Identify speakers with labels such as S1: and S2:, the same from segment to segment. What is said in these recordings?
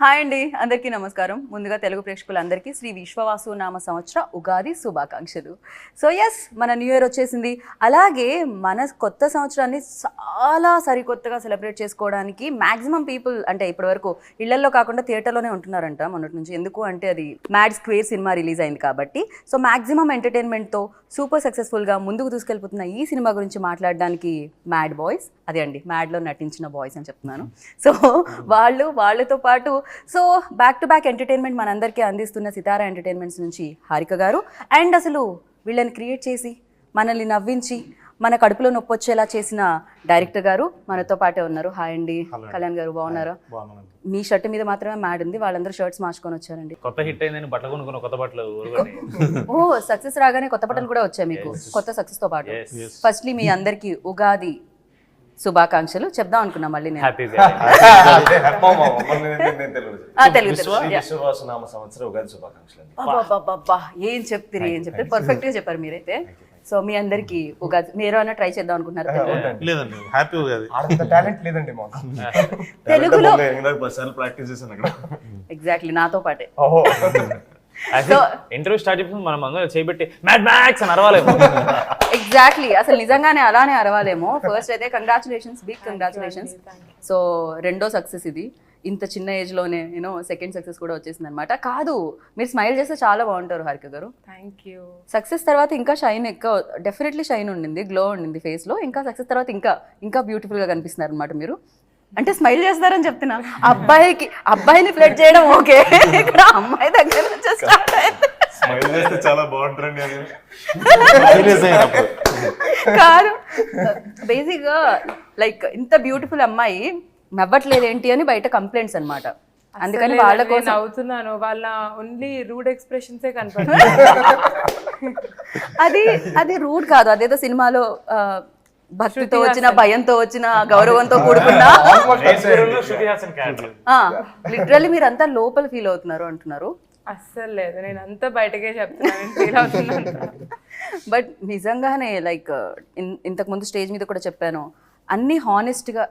S1: Hi అండి, అందరికీ నమస్కారం. ముందుగా తెలుగు ప్రేక్షకులందరికీ శ్రీ విశ్వవాసు నామ సంవత్సర ఉగాది శుభాకాంక్షలు. సో ఎస్, మన న్యూ ఇయర్ వచ్చేసింది. అలాగే మన కొత్త సంవత్సరాన్ని చాలా సరికొత్తగా సెలబ్రేట్ చేసుకోవడానికి మ్యాక్సిమం పీపుల్ అంటే ఇప్పటివరకు ఇళ్లలో కాకుండా థియేటర్లోనే ఉంటున్నారంట మొన్నటి నుంచి. ఎందుకు అంటే అది మ్యాడ్ స్క్వేర్ సినిమా రిలీజ్ అయింది కాబట్టి. సో మ్యాక్సిమం ఎంటర్టైన్మెంట్తో సూపర్ సక్సెస్ఫుల్గా ముందుకు తీసుకెళ్ళిపోతున్న ఈ సినిమా గురించి మాట్లాడడానికి మ్యాడ్ బాయ్స్, అదే అండి మ్యాడ్లో నటించిన బాయ్స్ అని చెప్తున్నాను. సో వాళ్ళతో పాటు so back to back entertainment మనందరికీ అందిస్తున్న సితారా ఎంటర్టైన్మెంట్స్ నుంచి హారిక గారు, అండ్ అసలు వీళ్ళని క్రియేట్ చేసి మనల్ని నవ్వించి మన కడుపులో నొప్పి వచ్చేలా చేసిన డైరెక్టర్ గారు మనతో పాటే ఉన్నారు. హాయ్ అండి. కళ్యాణ్ గారు బాగున్నారా? మీ షర్ట్ మీద మాత్రమే మ్యాడ్ ఉంది, వాళ్ళందరూ షర్ట్స్ మార్చుకొని వచ్చారండి.
S2: కొత్త హిట్ అయిందని బట్టలు కొనుక్కున్న కొత్త బట్టలు.
S1: ఓ సక్సెస్ రాగానే కొత్త బట్టలు కూడా వచ్చాయి మీకు, కొత్త సక్సెస్ తో పాటు. ఫస్ట్లీ మీ అందరికి ఉగాది శుభాకాంక్షలు చెప్దాం అనుకున్నా. మళ్ళీ నేను ఏం చెప్తారు పర్ఫెక్ట్ గా చెప్పారు మీరైతే. సో మీ అందరికి ఉగాది మీరు అన్న ట్రై చేద్దాం అనుకుంటున్నారు? తెలుగులో ఎగ్జాక్ట్లీ నాతో పాటే.
S2: ఇంటర్వ్యూ స్టార్ట్ చేసి మనం అందరూ చేయబెట్టి మ్యాడ్ మ్యాక్స్ అని అరవాలేమో.
S1: ఎగ్జాక్ట్లీ, అసలు నిజంగానే అలానే అరవాలేమో. ఫస్ట్ అయితే కంగ్రాచులేషన్స్, బిగ్ కంగ్రాచులేషన్స్. సో రెండో సక్సెస్ ఇది, ఇంత చిన్న ఏజ్ లోనే యూనో సెకండ్ సక్సెస్ కూడా వచ్చేసింది అనమాట. కాదు, మీరు స్మైల్ చేస్తే చాలా బాగుంటారు హారిక గారు.
S3: Thank you.
S1: సక్సెస్ తర్వాత ఇంకా షైన్ ఎక్కువ, డెఫినెట్లీ షైన్ ఉండింది, గ్లో ఉండింది ఫేస్ లో. ఇంకా సక్సెస్ తర్వాత ఇంకా బ్యూటిఫుల్ గా కనిపిస్తున్నారు అనమాట మీరు. అంటే స్మైల్ చేస్తారని చెప్తున్నా. అబ్బాయిని ఫ్లర్ట్ చేయడం ఓకే, ఇక్కడ అమ్మాయి దగ్గర నుంచి స్టార్ట్ అయింది. కాదు, బేసిక్ గా లైక్ ఇంత బ్యూటిఫుల్ అమ్మాయి నవ్వట్లేదు ఏంటి అని బయట కంప్లైంట్స్ అన్నమాట. అందుకని వాళ్ళ కోసం
S3: అవుతున్నాను, వాళ్ళ ఓన్లీ రూడ్ ఎక్స్ప్రెషన్సే కనపడుతుంది.
S1: అది రూడ్ కాదు, అదేదో సినిమాలో భక్తితో వచ్చిన, భయంతో వచ్చిన, గౌరవంతో కూడుకున్న, లిటరల్లీ మీరంతా లోపల ఫీల్ అవుతున్నారు అంటున్నారు.
S3: అస్సలు లేదు, నేను అంతా బయటకే చెప్తున్నాను, ఫీల్ అవుతున్నాను.
S1: బట్ నిజంగానే లైక్ ఇంతకు ముందు స్టేజ్ మీద కూడా చెప్పాను, అన్ని హానెస్ట్గా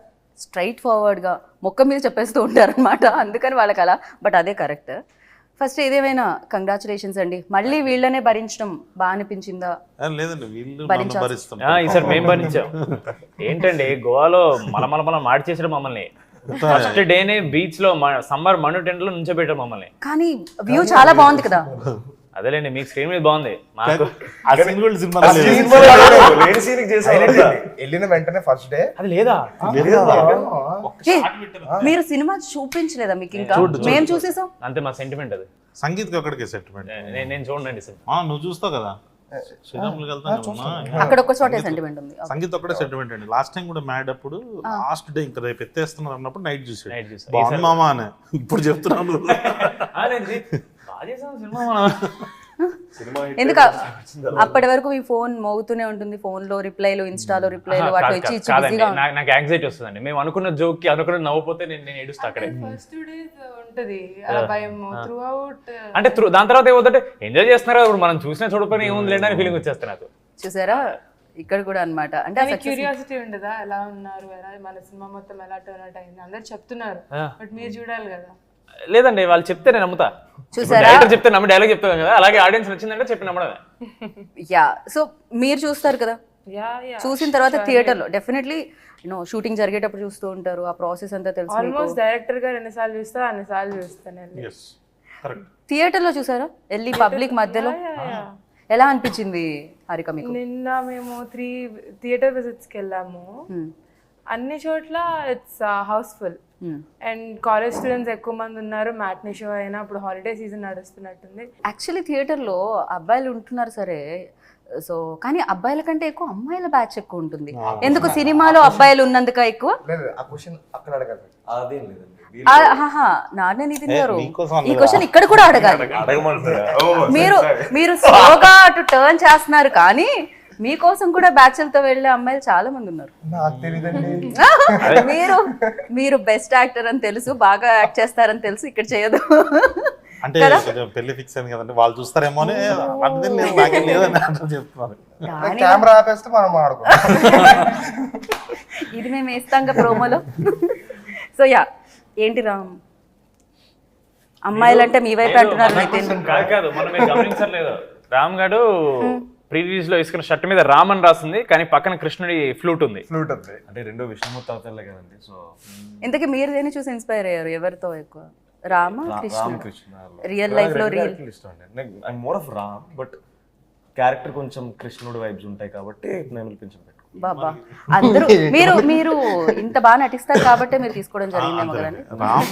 S1: స్ట్రైట్ ఫార్వర్డ్గా మొక్క మీద చెప్పేస్తూ ఉంటారు అనమాట. అందుకని వాళ్ళకి అలా. బట్ అదే కరెక్ట్. ఫస్ట్ ఏదేమైనా కంగ్రాచులేషన్స్ అండి. మళ్ళీ వీళ్ళనే భరించడం బాగా అనిపించిందా?
S4: లేదండి,
S2: ఈసారి మేము భరించాం. ఏంటండి గోవాలో మనం మార్చేసాడు మమ్మల్ని. ఫస్ట్ డేనే బీచ్ లో సమ్మర్ మను టెంట్ లో నుంచోబెట్టారు మమ్మల్ని.
S1: కానీ వ్యూ చాలా బాగుంది కదా.
S2: అదేలేండి, మీకు స్క్రీన్ మీద బాగుంది, మాకు
S5: వెళ్ళిన వెంటనే ఫస్ట్ డే
S2: అది లేదా.
S1: మీరు సినిమా చూపించలేదా మీకు? ఇంకా మేము చూసేసాం
S2: అంతే, మా సెంటిమెంట్ అది.
S4: సంగీత్ ఒక్కడికే సెంటిమెంట్.
S2: నేను చూడండి సార్,
S4: నువ్వు చూస్తావు కదా, శ్రీరాములు
S1: అక్కడ ఒక చోటే సెంటిమెంట్ ఉంది.
S4: సంగీత్ ఒక్కడే సెంటిమెంట్ అండి. లాస్ట్ టైం కూడా మ్యాడ్ అప్పుడు లాస్ట్ డే ఇంకా రేపు ఎత్తేస్తున్నారు అన్నప్పుడు నైట్ చూసాడు, బాగుంది మామా అని. ఇప్పుడు చెప్తున్నాను
S1: ఎందుకు అప్పటి వరకు మీ ఫోన్ మోగుతూనే ఉంటుంది, ఫోన్ లో రిప్లైలు, ఇన్స్టాలో రిప్లైలు వాటి ఇచ్చి బిజీగా.
S2: నాకు యాంగ్జైటీ వస్తుందండి, మేము అనుకున్న జోక్ కి అనుకున్న నవ్వుపోతే నేను ఏడుస్తా అక్కడే.
S3: ఫస్ట్ 2 days ఉంటది అలా భయం త్రూ అవుట్.
S2: అంటే దాని తర్వాత ఏమవుతుంటే ఎంజాయ్ చేస్తున్నారు, ఇప్పుడు మనం చూసినా చూడకపోయినా ఏముంది లేండి అని ఫీలింగ్ వచ్చేస్తా నాకు.
S1: చూసారా ఇక్కడ కూడా అన్నమాట. అంటే
S3: క్యూరియాసిటీ ఉండదా, ఎలా ఉన్నారు, ఎలా మన సినిమా మొత్తం ఎలా టర్న్ అవుట్ అయింది అందరు చెప్తున్నారు, బట్ మీరు చూడాలి కదా.
S2: లేదండి, వాళ్ళు చెప్తే నేను నమ్ముతా.
S1: చూసారా,
S2: చెప్తే నమ్మ డైలాగ్ చెప్తాను కదా, అలాగే ఆడియన్స్ నచ్చిందంటే చెప్పి నమ్మడమే.
S1: యా, సో మీరు చూస్తారు కదా, చూసిన తర్వాత థియేటర్ లో డెఫినెట్లీ షూటింగ్ జరిగేటప్పుడు చూస్తూ ఉంటారు, ఆ ప్రాసెస్ అంతా తెలుసు.
S3: ఆల్మోస్ట్ డైరెక్టర్ గారు ఎన్నిసార్లు చూస్తా అన్నిసార్లు చూస్తాను.
S1: థియేటర్ లో చూసారా వెళ్ళి పబ్లిక్ మధ్యలో? ఎలా అనిపించింది హారిక మీకు?
S3: నిన్న మేము 3 థియేటర్ విజిట్స్ కి వెళ్ళాము. అన్ని చోట్ల it's house full and college students ఎక్కువ మంది ఉన్నారు. మ్యాట్నీ షో అయినా ఇప్పుడు హాలిడే సీజన్ నడుస్తున్నట్టుంది.
S1: యాక్చువల్లీ థియేటర్లో అబ్బాయిలు ఉంటున్నారు సరే, సో కానీ అబ్బాయిల కంటే ఎక్కువ అమ్మాయిల బ్యాచ్ ఎక్కువ ఉంటుంది. ఎందుకు సినిమాలో అబ్బాయిలు ఉన్నందుక ఎక్కువ? నాన్నని తిన్నారు. ఈ క్వశ్చన్ ఇక్కడ కూడా అడగాలి. మీరు స్లోగా అటు టర్న్ చేస్తున్నారు, కానీ మీకోసం కూడా బ్యాచ్లతో వెళ్ళే అమ్మాయిలు చాలా మంది ఉన్నారు. మీరు బెస్ట్ యాక్టర్ అని తెలుసు, బాగా యాక్ట్ చేస్తారని తెలుసు, ఇక్కడ చేయదు
S4: అంటే పెళ్లి ఫిక్స్ అయింది కదండి, వాళ్ళు చూస్తారేమో అని చెప్తున్నారు.
S1: ఇది మేము వేస్తాం ప్రోమోలో. సో యా, ఏంటి రామ్ అమ్మాయిలంటే మీ వైపు అంటున్నారు నితిన్.
S2: కాదు మనం మీరు గమనించట్లేదు, రామ్ గారు ప్రీ రిలీజ్ లో వేసుకున్న షర్ట్ మీద రామ్ అని రాసింది, కానీ పక్కన కృష్ణుడి ఫ్లూట్ ఉంది.
S5: ఫ్లూట్ ఉంది.
S6: అంటే రెండో విష్ణుమూర్తి అవతారాలే కదండి. సో
S1: ఇంతకీ మీరు దేన్ని చూసి ఇన్స్పైర్ అయ్యారు? ఎవరితో ఎక్కువ? రామ కృష్ణ?
S6: రామకృష్ణ
S1: రియల్ లైఫ్ లో రియల్
S6: ఇష్టం అండి. I more of Ram, but character కొంచెం కృష్ణుడు వైబ్స్ ఉంటాయి కాబట్టి నేను కొంచెం
S1: బాబా అందరూ మీరు ఇంత బాగా నటిస్తారు కాబట్టి మీరు తీసుకోవడం జరిగిందేమో కదండి.
S4: రామ్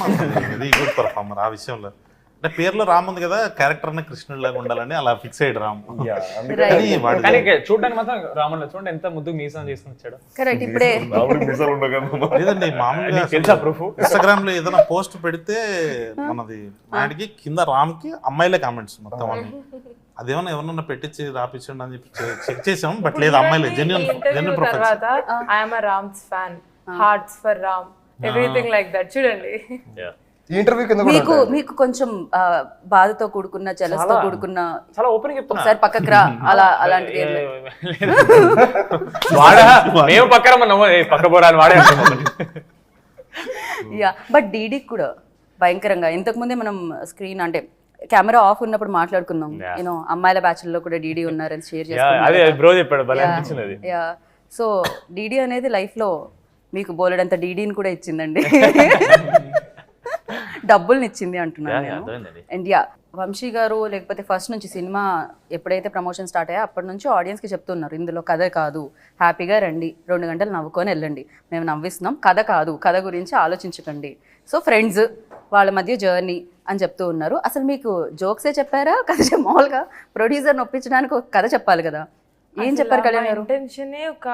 S4: వెరీ గుడ్ పర్ఫార్మర్ ఆ విషయంలో. అంటే పేరులో రామ్ ఉంది కదా, క్యారెక్టర్ అన్న కృష్ణుడి లాగా ఉండాలని అలా ఫిక్స్ అయ్యాడు రామ్. కానీ వాడు
S2: కానీ చూడడానికి మాత్రం రాముడు చూడండి ఎంత ముద్దు మీసం చేసుకుని వచ్చాడు.
S1: కరెక్ట్. ఇప్పుడే
S4: లేదండి మామూలుగా
S2: తెలుసా ప్రూఫ్?
S4: ఇన్స్టాగ్రామ్ లో ఏదైనా పోస్ట్ పెడితే మనది మ్యాడ్కి కింద రామ్ కి అమ్మాయిలే కామెంట్స్ మొత్తం అన్ని. అదేమన్నా ఎవరన్నా పెట్టించి రాపించండి అని చెప్పి చెక్ చేసాం, బట్ లేదు అమ్మాయిలే. Genuine profile.
S3: తర్వాత I'm Ram's fan, hearts for Ram, everything like that. చూడండి
S5: ఈ ఇంటర్వ్యూ కింద
S1: మీకు కొంచెం బాధతో కూడుకున్న జలస్తో కూడుకున్న
S2: చాలా ఓపెన్ చెప్తున్నా.
S1: ఒకసారి పక్కకు రా అలా అలాంటిది ఏం లేదు.
S2: వాడా మేము పక్కన పక్క పోరాని వాడే.
S1: యా బట్ డీడీ కూడా భయంకరంగా ఇంతకు ముందే మనం స్క్రీన్ అంటే కెమెరా ఆఫ్ ఉన్నప్పుడు మాట్లాడుకున్నాం, యూనో అమ్మాయిల బ్యాచ్ లో కూడా డీడీ ఉన్నారని షేర్
S2: అదే బ్రో చెప్పాడు, భలే అనిపించింది అది.
S1: యా సో డీడీ అనేది లైఫ్ లో మీకు బోలెడంత డీడీని కూడా ఇచ్చిందండి. డబ్బుల్ని ఇచ్చింది అంటున్నాను నేను. అండ్ యా వంశీ గారు లేకపోతే ఫస్ట్ నుంచి సినిమా ఎప్పుడైతే ప్రమోషన్ స్టార్ట్ అయ్యా అప్పటి నుంచి ఆడియన్స్కి చెప్తున్నారు, ఇందులో కథ కాదు, హ్యాపీగా రండి, 2 గంటలు నవ్వుకొని వెళ్ళండి, మేము నవ్విస్తున్నాం, కథ కాదు, కథ గురించి ఆలోచించకండి, సో ఫ్రెండ్స్ వాళ్ళ మధ్య జర్నీ అని చెప్తూ ఉన్నారు. అసలు మీకు జోక్సే చెప్పారా కథ? మామూలుగా ప్రొడ్యూసర్ని ఒప్పించడానికి ఒక కథ చెప్పాలి కదా, ఏం చెప్పారు కళ్యాణ్ గారు?
S3: ఇంటెన్షనే ఒక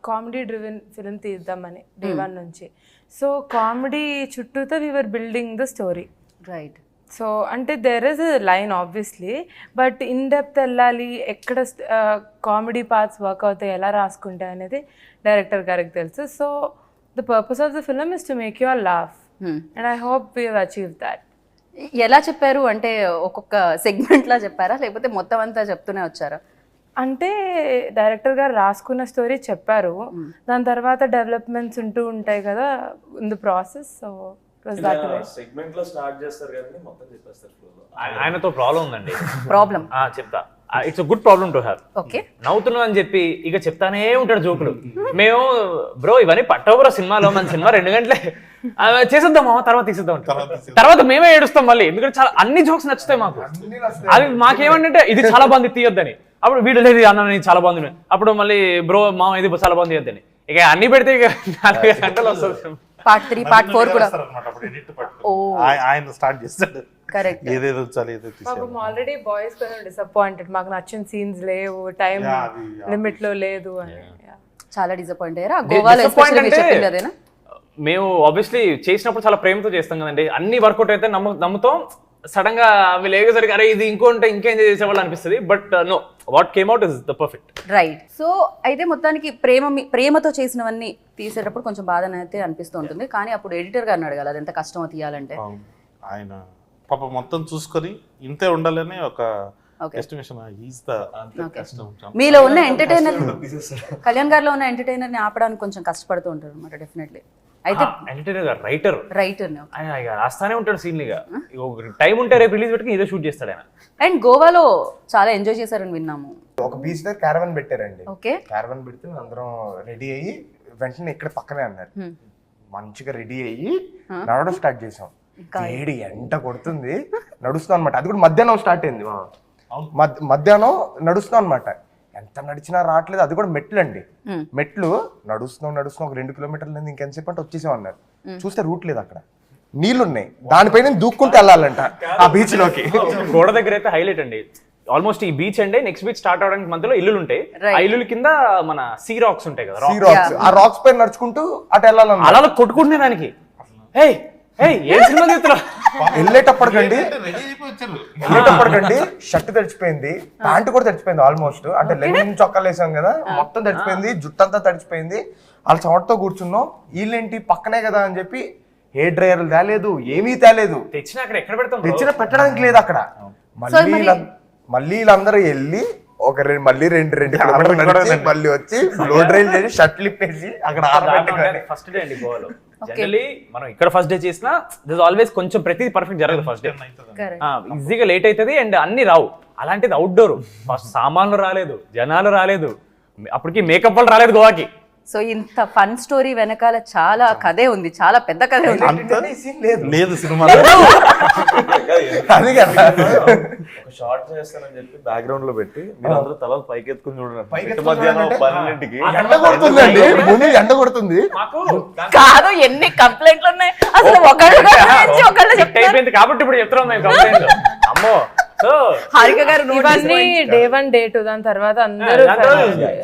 S3: కామెడీ డ్రివెన్ ఫిల్మ్ తీద్దామని డే 1 నుంచి. సో కామెడీ చుట్టూతో we were building the story.
S1: Right.
S3: So అంటే there is a line obviously, but in depth వెళ్ళాలి, ఎక్కడ కామెడీ పార్ట్స్ వర్క్ అవుతాయి, ఎలా రాసుకుంటాయి అనేది డైరెక్టర్ గారికి తెలుసు. So the purpose of the film is to make you or laugh and I hope we have achieve that.
S1: ఎలా చెప్పారు అంటే ఒక్కొక్క సెగ్మెంట్లా చెప్పారా లేకపోతే మొత్తం అంతా చెప్తూనే వచ్చారా?
S3: అంటే డైరెక్టర్ గారు రాసుకున్న స్టోరీ చెప్పారు, దాని తర్వాత డెవలప్మెంట్స్ ఉంటూ ఉంటాయి కదా in the process. So
S6: segment లో స్టార్ట్ చేస్తారు కానీ మొత్తం చెప్పేస్తారు.
S2: ఆయనతో ప్రాబ్లం ఉందండి.
S1: ప్రాబ్లం
S2: చెప్తా. It's good problem to have.
S1: Okay.
S2: నవ్వుతున్నాం అని చెప్పి ఇక చెప్తానే ఉంటాడు జోకులు. మేము బ్రో ఇవన్నీ పట్టవురా సినిమాలో, మన సినిమా 2 గంటలే చేసేద్దామా తర్వాత తీసేద్దాం, తర్వాత మేమే ఏడుస్తాం మళ్ళీ, ఎందుకంటే చాలా అన్ని జోక్స్ నచ్చుతాయి మాకు. అది మాకేమంటే ఇది చాలా బాగుంది తీయొద్దని, అప్పుడు వీడియో లేదు అన్న చాలా బాగుంది, అప్పుడు మళ్ళీ బ్రో మా ఇది చాలా బాగుంది తీయొద్దని, ఇక అన్ని పెడితే ఇక 4 గంటలు వస్తుంది.
S1: పార్ట్ 3 పార్ట్ 4 కూడా
S4: ఆయన స్టార్ట్ చేస్తాడు.
S1: కరెక్ట్.
S4: ఏదేదో చాలు ఏదో
S3: పాపం ఆల్రెడీ బాయ్స్ కొంచెం డిసప్పాయింటెడ్, మాకు నచ్చిన సీన్స్ లేవు, టైం లిమిట్ లో లేదు అని.
S1: చాలా డిసప్పాయింట్ అయ్యారా? గోవాలో ఎస్పెషల్లీ మీరు చెప్పింది అదేనా?
S2: మేము ఆబ్వియస్లీ చేసినప్పుడు చాలా ప్రేమతో చేస్తాం కదండి, అన్ని వర్కౌట్ అయితే నమ్ముతాం. సడన్ గా అవి లేకపోతే అరే ఇది ఇంకోంటే ఇంకేం చేసేవాళ్ళు అనిపిస్తుంది, but know what came out is the perfect.
S1: Right. So అయితే మొత్తానికి ప్రేమతో చేసినవన్నీ తీసేటప్పుడు కొంచెం బాధ అయితే అనిపిస్తూ ఉంటుంది, కానీ అప్పుడు ఎడిటర్ గారిని అడగాలి అది ఎంత కష్టమో తీయాలంటే.
S4: ఆయన పాప మొత్తం చూసుకొని ఇంతే ఉండాలని ఒక ఎస్టిమేషన్.
S1: మీలో ఉన్న ఎంటర్టైనర్, కళ్యాణ్ గారిలో ఉన్న ఎంటర్టైనర్ ని ఆపడానికి కొంచెం కష్టపడుతూ ఉంటారు అనమాట డెఫినెట్లీ. అయితే
S2: రైటర్ ఆయన రాస్తానే ఉంటాడు సీన్లుగా, టైం ఉంటే రేపు రిలీజ్ పెట్టుకుని ఇదే షూట్ చేస్తాడు ఆయన.
S1: అండ్ గోవాలో చాలా ఎంజాయ్ చేశారని విన్నాము.
S5: ఒక బీచ్ దగ్గర క్యారవన్ పెట్టారండి.
S1: ఓకే.
S5: క్యారవన్ పెడితే అందరం రెడీ అయ్యి వెంటనే ఇక్కడ పక్కనే అన్నారు, మంచిగా రెడీ అయ్యి నడవడం స్టార్ట్ చేసాం. వేడి ఎంట కొడుతుంది, నడుస్తున్నాం అనమాట. అది కూడా మధ్యాహ్నం స్టార్ట్ అయింది, మధ్యాహ్నం నడుస్తున్నాం అనమాట. ఎంత నడిచినా రావట్లేదు, అది కూడా మెట్లు అండి. మెట్లు నడుస్తున్నాం ఒక 2 కిలోమీటర్లు ఇంకెంతసేపు అంటే వచ్చేసాం అన్నారు. చూస్తే రూట్ లేదు, అక్కడ నీళ్లున్నాయి, దానిపైన దూక్కుంటూ వెళ్ళాలంట ఆ బీచ్ లోకి.
S2: గోడ దగ్గర అయితే హైలైట్ అండి, ఆల్మోస్ట్ ఈ బీచ్ అండి నెక్స్ట్ బీచ్ స్టార్ట్ అవడానికి మధ్యలో ఇల్లులు ఉంటాయి, ఆ ఇల్లుల కింద మన సీ రాక్స్ ఉంటాయి కదా,
S5: సీ రాక్స్. ఆ రాక్స్ పైన నడుచుకుంటూ అటు వెళ్ళాలన్న
S2: అలా కొట్టుకుంటున్నాయి దానికి.
S5: వెళ్ళేటప్పటికండి షర్ట్ తడిచిపోయింది, ప్యాంట్ కూడా తడిచిపోయింది ఆల్మోస్ట్. అంటే లెనిన్ చొక్కాలు వేసాం కదా, మొత్తం తడిచిపోయింది, జుట్టంతా తడిచిపోయింది. వాళ్ళ చమటతో కూర్చున్నాం. వీళ్ళేంటి పక్కనే కదా అని చెప్పి హెయిర్ డ్రైయర్లు తేలేదు, ఏమీ తేలేదు, తెచ్చిన పెట్టడానికి లేదు అక్కడ. మళ్ళీ వీళ్ళందరూ వెళ్ళి ఒక మళ్ళీ 2 కిలోమీటర్లు మళ్ళీ వచ్చి బ్లో డ్రైల్ చేసి షర్ట్లు ఇప్పేసి అక్కడ
S2: ఫస్ట్ డే అండి గోవాలో జనరలీ మనం ఇక్కడ ఫస్ట్ డే చేసినా దిస్ ఆల్వేస్ కొంచెం ప్రతిదీ పర్ఫెక్ట్ జరగదు ఫస్ట్ డే, ఈజీగా లేట్ అవుతుంది అండ్ అన్ని రావు. అలాంటిది అవుట్డోర్ ఫస్ట్ సామాన్లు రాలేదు, జనాలు రాలేదు, అప్పటికి మేకప్ వాళ్ళు రాలేదు గోవాకి.
S1: సో ఇంత ఫన్ స్టోరీ వెనకాల చాలా కథే ఉంది, చాలా పెద్ద కథే ఉంది.
S4: లేదు సినిమా
S5: అది కదా
S6: ఒక షార్ట్ చేస్తానని చెప్పి బ్యాక్గ్రౌండ్ లో పెట్టి మీరు అందరూ తలలు పైకెత్తుకుని చూడండి. మధ్యాహ్నం 12కి
S5: ఎండ కొడుతుందండి, ముందు ఎండ కొడుతుంది.
S2: మాకు
S1: కాదు, ఎన్ని కంప్లైంట్లు ఉన్నాయి అసలు, ఒకళ్ళు
S2: అయిపోయింది కాబట్టి ఇప్పుడు చెప్తున్నాం మేము కంప్లైంట్. అమ్మో, సో
S1: హారిక గారు
S3: ఇవన్నీ day 1 day 2 దాని తర్వాత అందరూ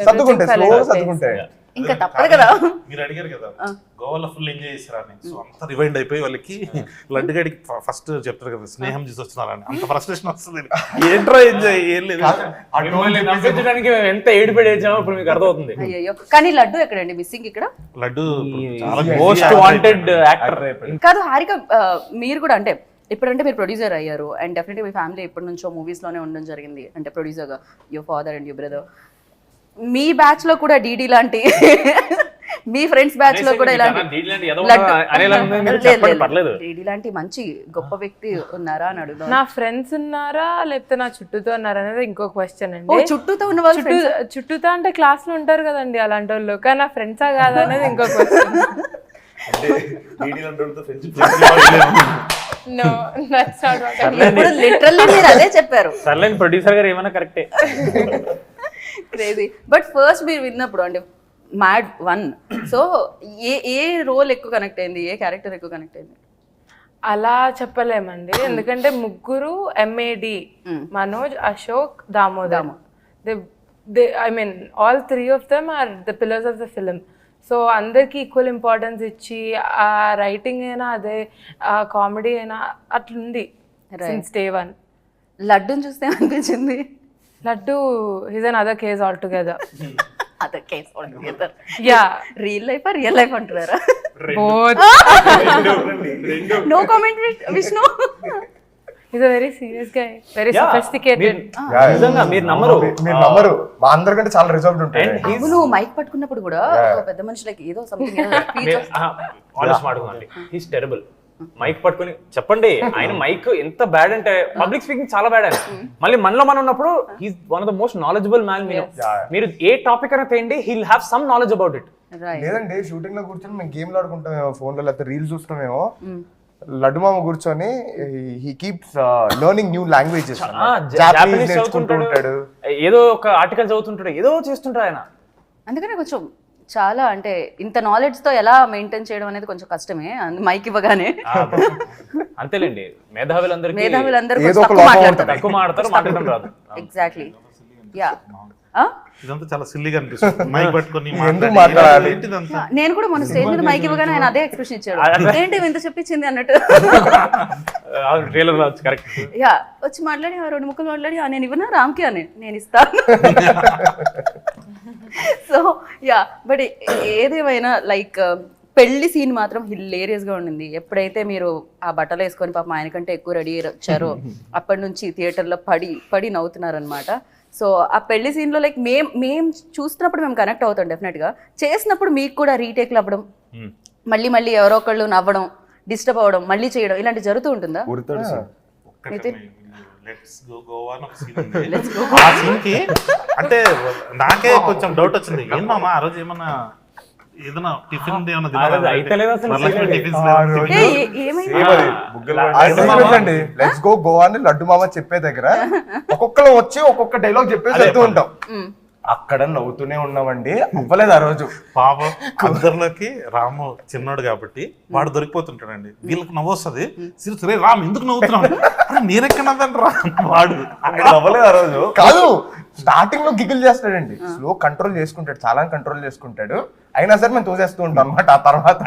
S5: సర్దుకుంటాయి, స్లో సర్దుకుంటాయి.
S1: ఇంకా తప్పదు కదా.
S4: మీరు అడిగారు కదా గోవాలో ఫుల్ ఎంజాయ్ చేస్తారని, సో అంత రివైండ్ అయిపోయి వాళ్ళకి లడ్డు గడికి ఫస్ట్ చెప్తారు కదా స్నేహం చేసి వచ్చినారని, అంత ఫ్రస్ట్రేషన్ వస్తుంది. ఏంట్రా ఎంజాయ్ ఏం లేదు.
S2: మిమ్మల్ని నవ్వించడానికి మేము ఎంత ఏడుపడి ఏడ్చామో ఇప్పుడు మీకు అర్థమవుతుంది.
S1: అయ్యో, కానీ లడ్డు ఎక్కడండి మిస్సింగ్ ఇక్కడ?
S4: లడ్డు చాలా
S2: మోస్ట్ వాంటెడ్ యాక్టర్.
S1: కాదు హారిక, మీరు కూడా అంటే ఇప్పుడంటే మీరు ప్రొడ్యూసర్ అయ్యారు అండ్ డెఫినెట్గా మీ ఫ్యామిలీ ఎప్పటి నుంచో మూవీస్లోనే ఉండడం జరిగింది, అంటే ప్రొడ్యూసర్గా your father and your brother. Me batch లో కూడా డీడీ లాంటి మీ ఫ్రెండ్స్ బ్యాచ్ లో కూడా ఇలాంటి డీడీ లాంటి మంచి గొప్ప వ్యక్తి ఉన్నారా అని అడుగుదాం.
S3: నా ఫ్రెండ్స్ ఉన్నారా లేకపోతే నా చుట్టూతో ఉన్నారా అనేది ఇంకో క్వశ్చన్ అండి.
S1: చుట్టూతో ఉన్న వాళ్ళు
S3: చుట్టూతో అంటే క్లాస్ లో ఉంటారు కదండి అలాంటి వాళ్ళు, కానీ నా ఫ్రెండ్సా కాదా అనేది ఇంకో question. No, that's not what I mean.
S1: Literally మీరు అదే చెప్పారు.
S2: సర్లేని ప్రొడ్యూసర్ గారు ఏమన్నా కరెక్టే.
S1: క్రేజీ. బట్ ఫస్ట్ మీరు విన్నప్పుడు అంటే మ్యాడ్ 1, సో ఏ రోల్ ఎక్కువ కనెక్ట్ అయింది, ఏ క్యారెక్టర్ ఎక్కువ కనెక్ట్ అయింది?
S3: అలా చెప్పలేమండి, ఎందుకంటే ముగ్గురు MAD, Manoj, Ashok, Damodar. I mean all 3 of them are the pillars of the film. So అందరికి ఈక్వల్ ఇంపార్టెన్స్ ఇచ్చి ఆ రైటింగ్ అయినా అదే, ఆ కామెడీ అయినా అట్లుంది సిన్స్ day 1.
S1: లడ్డూని చూస్తే అనిపించింది
S3: Laddu is another case altogether.
S1: Other case altogether.
S3: Yeah,
S1: real life real life అంటున్నారా?
S3: Both.
S1: No comment Vishnu.
S3: Is a very serious guy, very sophisticated.
S2: నిజంగా మీరు నమ్మరు,
S5: మీరు నమ్మరు, మా అందరికంటే చాలా రిజర్వ్డ్ ఉంటాయి.
S1: నువ్వు మైక్ పట్టుకున్నప్పుడు కూడా ఒక పెద్ద మనుషులకి ఏదో సంథింగ్
S2: ఆనెస్ట్ మాట్లాడుకోండి, హీస్ టెరబుల్. మైక్ పట్టుకుని చెప్పండి, ఆయన మైక్ ఎంత బ్యాడ్ అంటే పబ్లిక్ స్పీకింగ్ చాలా బ్యాడ్ ఆయన. మళ్ళీ మనలో మనం ఉన్నప్పుడు he's one of the most knowledgeable man. మీరు ఏ టాపిక్ అయినా తేండి, he'll have some knowledge about it.
S5: లేదండి, షూటింగ్ లో కూర్చొని మేము గేమ్లు ఆడుకుంటామేమో ఫోన్ లో, లేకపోతే రీల్స్ చూస్తామేమో, లడ్డు మామ కూర్చొని he keeps learning new languages.
S2: Japanese చదువుతుంటాడు, ఏదో ఒక ఆర్టికల్ చదువుతుంటాడు, ఏదో చేస్తుంటాడు ఆయన.
S1: అందుకనే కొంచెం చాలా అంటే ఇంత నాలెడ్జ్ తో ఎలా మెయింటైన్ చేయడం అనేది కొంచెం కష్టమే మైక్ ఇవ్వగానే.
S2: అంతేలేండి, మేధావులందరూ తక్కువ మాట్లాడతారు, మాట్లాడడం రాదు.
S1: ఎగ్జాక్ట్లీ. యా,
S4: ఇదంతా చాలా సిల్లీగా అనిపిస్తుంది. మైక్ పట్టుకొని
S1: నేను కూడా మన స్టేజ్ మీద మైక్ ఇవ్వగానే ఆయన అదే ఎక్స్ప్రెషన్ ఇచ్చాడు, ఏంటి ఇంత చెప్పించింది అన్నట్టు.
S2: కరెక్ట్.
S1: యా, వచ్చి మాట్లాడి 2 ముక్కలు మాట్లాడి నేను ఇవ్వనా రామ్కి అని, నేను ఇస్తాను. సో యా, బట్ ఏదేమైనా లైక్ పెళ్లి సీన్ మాత్రం హిలేరియస్ గా ఉండింది. ఎప్పుడైతే మీరు ఆ బట్టలు వేసుకొని పాపం ఆయన కంటే ఎక్కువ రెడీ వచ్చారో అప్పటి నుంచి థియేటర్లో పడి నవ్వుతున్నారనమాట. సో ఆ పెళ్లి సీన్లో లైక్ మేము చూస్తున్నప్పుడు మేము కనెక్ట్ అవుతాం డెఫినెట్గా. చేసినప్పుడు మీకు కూడా రీటేక్లు అవ్వడం, మళ్ళీ ఎవరో ఒకళ్ళు నవ్వడం, డిస్టర్బ్ అవ్వడం, మళ్ళీ చేయడం ఇలాంటి జరుగుతూ ఉంటుందా?
S4: ఆ సీన్ కి అంటే నాకే కొంచెం డౌట్ వచ్చింది, ఏం మామ ఆ రోజు ఏమన్నా ఏదైనా టిఫిన్
S5: లెట్స్ గో గోవా అని లడ్డు మామ చెప్పే దగ్గర ఒక్కొక్కరు వచ్చి ఒక్కొక్క డైలాగ్ చెప్పేసి వెళ్తూ ఉంటాం. అక్కడ నవ్వుతూనే ఉన్నామండి, అవ్వలేదు ఆ రోజు.
S4: పాపం అందరిలోకి రాము చిన్నోడు కాబట్టి వాడు దొరికిపోతుంటాడండి, వీళ్ళకి నవ్వు వస్తుంది. సరే రామ్ ఎందుకు నవ్వుతున్నాడు, నేనెక్కడ నవ్వండి రా, వాడు
S5: అవ్వలేదు ఆ రోజు. కాదు, స్టార్టింగ్ లో గిగిల్ చేస్తాడండి, స్లో కంట్రోల్ చేసుకుంటాడు, చాలా కంట్రోల్ చేసుకుంటాడు, అయినా సరే మేము తోసేస్తూ ఉంటాం అనమాట. ఆ తర్వాత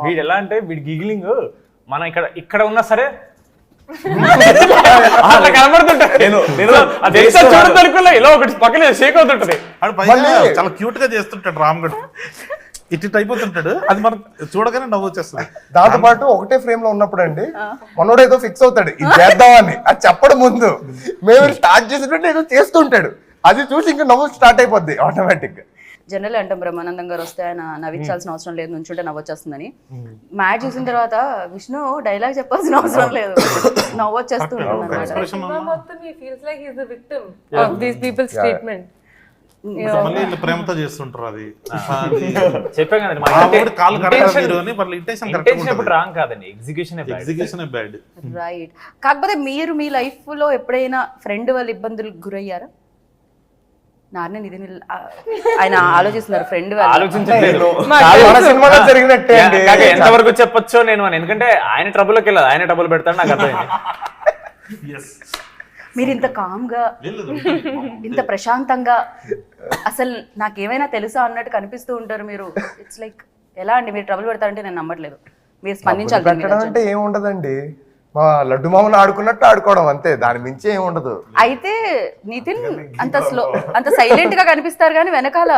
S2: వీడు ఎలా అంటే వీడి గిగిలింగ్ మన ఇక్కడ ఉన్నా సరే ఇలా ఒకటి పక్కన షేక్ అవుతుంటది.
S4: చాలా క్యూట్ గా చేస్తుంటాడు రామ్ గడు, ఇటు అయిపోతుంటాడు, అది మనం చూడగానే నవ్వు వచ్చేస్తుంది.
S5: దాంతో పాటు ఒకటే ఫ్రేమ్ లో ఉన్నప్పుడు అండి మనోడు ఏదో ఫిక్స్ అవుతాడు, ఇది చేద్దామని. అది చెప్పడం ముందు మేము స్టార్ట్ చేసేటట్టు ఏదో చేస్తుంటాడు, అది చూసి ఇంకా నవ్వు స్టార్ట్ అయిపోద్ది ఆటోమేటిక్ గా.
S1: జనరల్ అంటాం బ్రహ్మానందం గారు వస్తే ఆయన నవ్వించాల్సిన అవసరం లేదు, నుంచుంటే నవ్వొచ్చేస్తుందని. మ్యాచ్ చూసిన తర్వాత విష్ణు డైలాగ్ చెప్పాల్సిన అవసరం లేదు, నవ్వొచ్చేస్తూ ఉంటుంది అనమాట.
S4: ఎక్స్ప్రెషన్
S3: మొత్తం he feels like he's the victim of these people's treatment.
S4: మళ్ళీ వీళ్ళు ప్రేమతో చేస్తుంటారు అది.
S2: చెప్పాం కదండి,
S4: మా వాడు కాళ్ళు కడగరు మీరు అని వాళ్ళ ఇంటెన్షన్ కరెక్ట్
S2: ఇంటెన్షన్ ఎప్పుడు రాంగ్ కాదండి, ఎగ్జిక్యూషన్
S4: ఎగ్జిక్యూషన్ బ్యాడ్.
S1: రైట్. కాకపోతే మీరు మీ లైఫ్ లో ఎప్పుడైనా ఫ్రెండ్ వాళ్ళ ఇబ్బందులకు గురయ్యారా? నాన్న ఇది ఆయన ఆలోచిస్తున్నారు ఫ్రెండ్ వాళ్ళు.
S2: ఆలోచించలేదు.
S5: మన సినిమాలో జరిగినట్టే అండి.
S2: ఎంతవరకు చెప్పొచ్చో నేను అని, ఎందుకంటే ఆయన ట్రబుల్కి వెళ్ళదు, ఆయన ట్రబుల్ పెడతాడు, నాకు అర్థమైంది.
S1: మీరు ఇంత కామ్గా ఇంత ప్రశాంతంగా అసలు నాకేమైనా తెలుసా అన్నట్టు కనిపిస్తూ ఉంటారు మీరు. ఇట్స్ లైక్ ఎలా అండి మీరు ట్రబుల్ పెడతారంటే నేను నమ్మట్లేదు. మీరు స్పందించాలి.
S5: పెట్టడం అంటే ఏముండదండి, మా లడ్డు మామను ఆడుకున్నట్టు ఆడుకోవడం అంతే, దాని మించి ఏమి ఉండదు.
S1: అయితే నితిన్ అంత సైలెంట్ గా కనిపిస్తారు కానీ వెనకాల